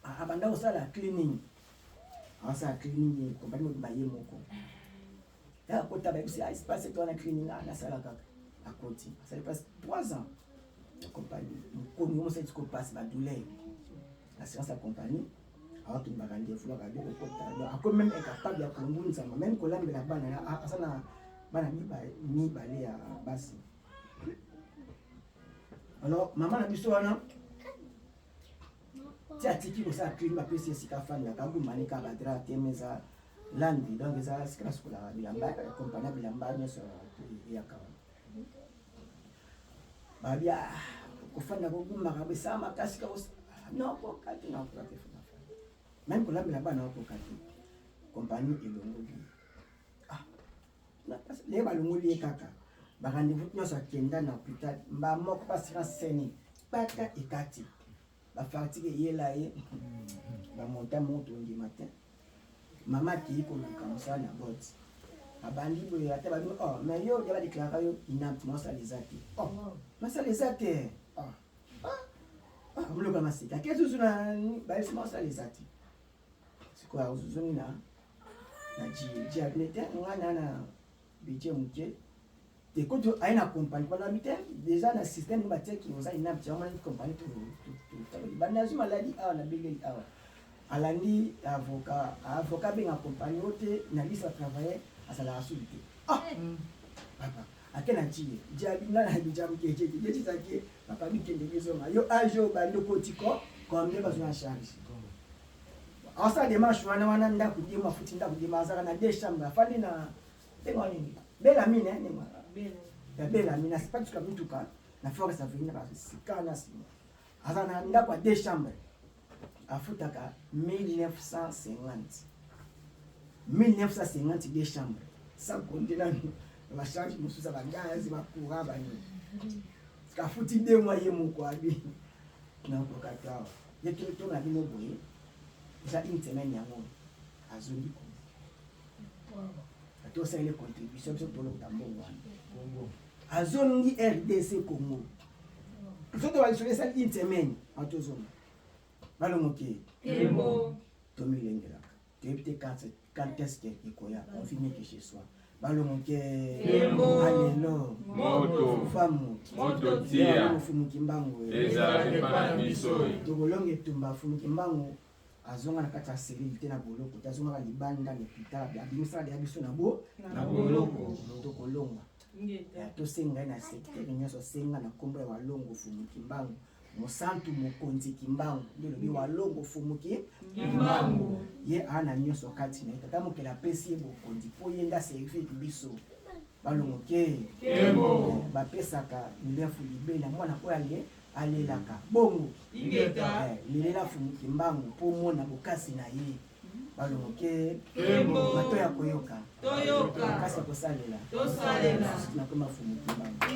abanda kosala cleaning asala cleaning kompani moko baye moko akota bayebisi espace to wana cleaning nasala kaka akoti asali passe 3 ans ya compagnie mokomi omosali kopasi badouleur assurance ya compagnie awakendaka ndefula kade kokota ako même incapable ya kolongunisama même kolambela bana asa na bana mibale ya basi. Alors maman na biso wana ti atiki kosala clean bapesi esika fandaka agumanika badra temeza landi donc eza sika sokola bilamba compagnie bilamba nyonso eyaka wana babia kofanda kogumaka besala makasi non kokati même kolambela bana okokati compagnie elongoli le balongoli ye kaka barandez-vous nyonso akenda na hôpital mbamoko bassurance seni kpaka ekati bafartike eyela ye bamonta moto ndi matin mama akei koluka mosala na bot abandi boye ata babi mais yo ya badéclara yo inapte mosala eza te mosala eza te amuloka maseka ake zuzu na bayebisi mosala eza te sikoya ozuzuni na jiabine te ngana na budget moke te quand tu as une compagnie on habite déjà dans système bâti qui nous a une compagnie tout bandazu maladie ah na belle ah alandi avocat bien accompagné ote na liste à travailler à sa la suite ah papa akena ntiye diabina na bijamu keje keje tsaki papa bikende bizoma yo ajo bando kotiko combien besoin en charge asa démarche wana nda kudima futi nda kudima azaka na deux chambres afali na tengo nini bela mine ni mwa bela mine c'est pas comme tout cas na force ça venir parce que sikana si azana nda kwa deux chambres afutaka 1950 deux chambres sans compter là la charge mususu za bangazi bakura bani kafuti 2 mois ye moko abi na kokata yeto to na bino boye za une semaine yango azongi ko ato ça les contributions sur tout le tambongo Congo azongi RDC Congo zoto wali sur ça une semaine atozonga balomoke Tembo tomilengela depuis quand est-ce que ikoya on finit que chez soi balomoke Tembo alelo Moto famu Moto tia fumukimbango ezali pana biso tokolonge tumba fumukimbango azonga na kati ya selile te na boloko te azonga libanda lepitala bimisala ya biso na boloko tokolonga tosenga na secteur nyonso senga na kombo ya walongo fumukimbango mosantu mokonzi kimbango ndio lobi walongo fumukimbango ye ana nyonso kati na tata mokela pesi ye bokonzi po yenda servir biso balongoke bapesaka milefu libela mwana oyo alelaka bongo lilela fumukimbango po mona bokasi na ye balongoke bato ya koyoka kasi kosalela tosalela nakoma fumukimbango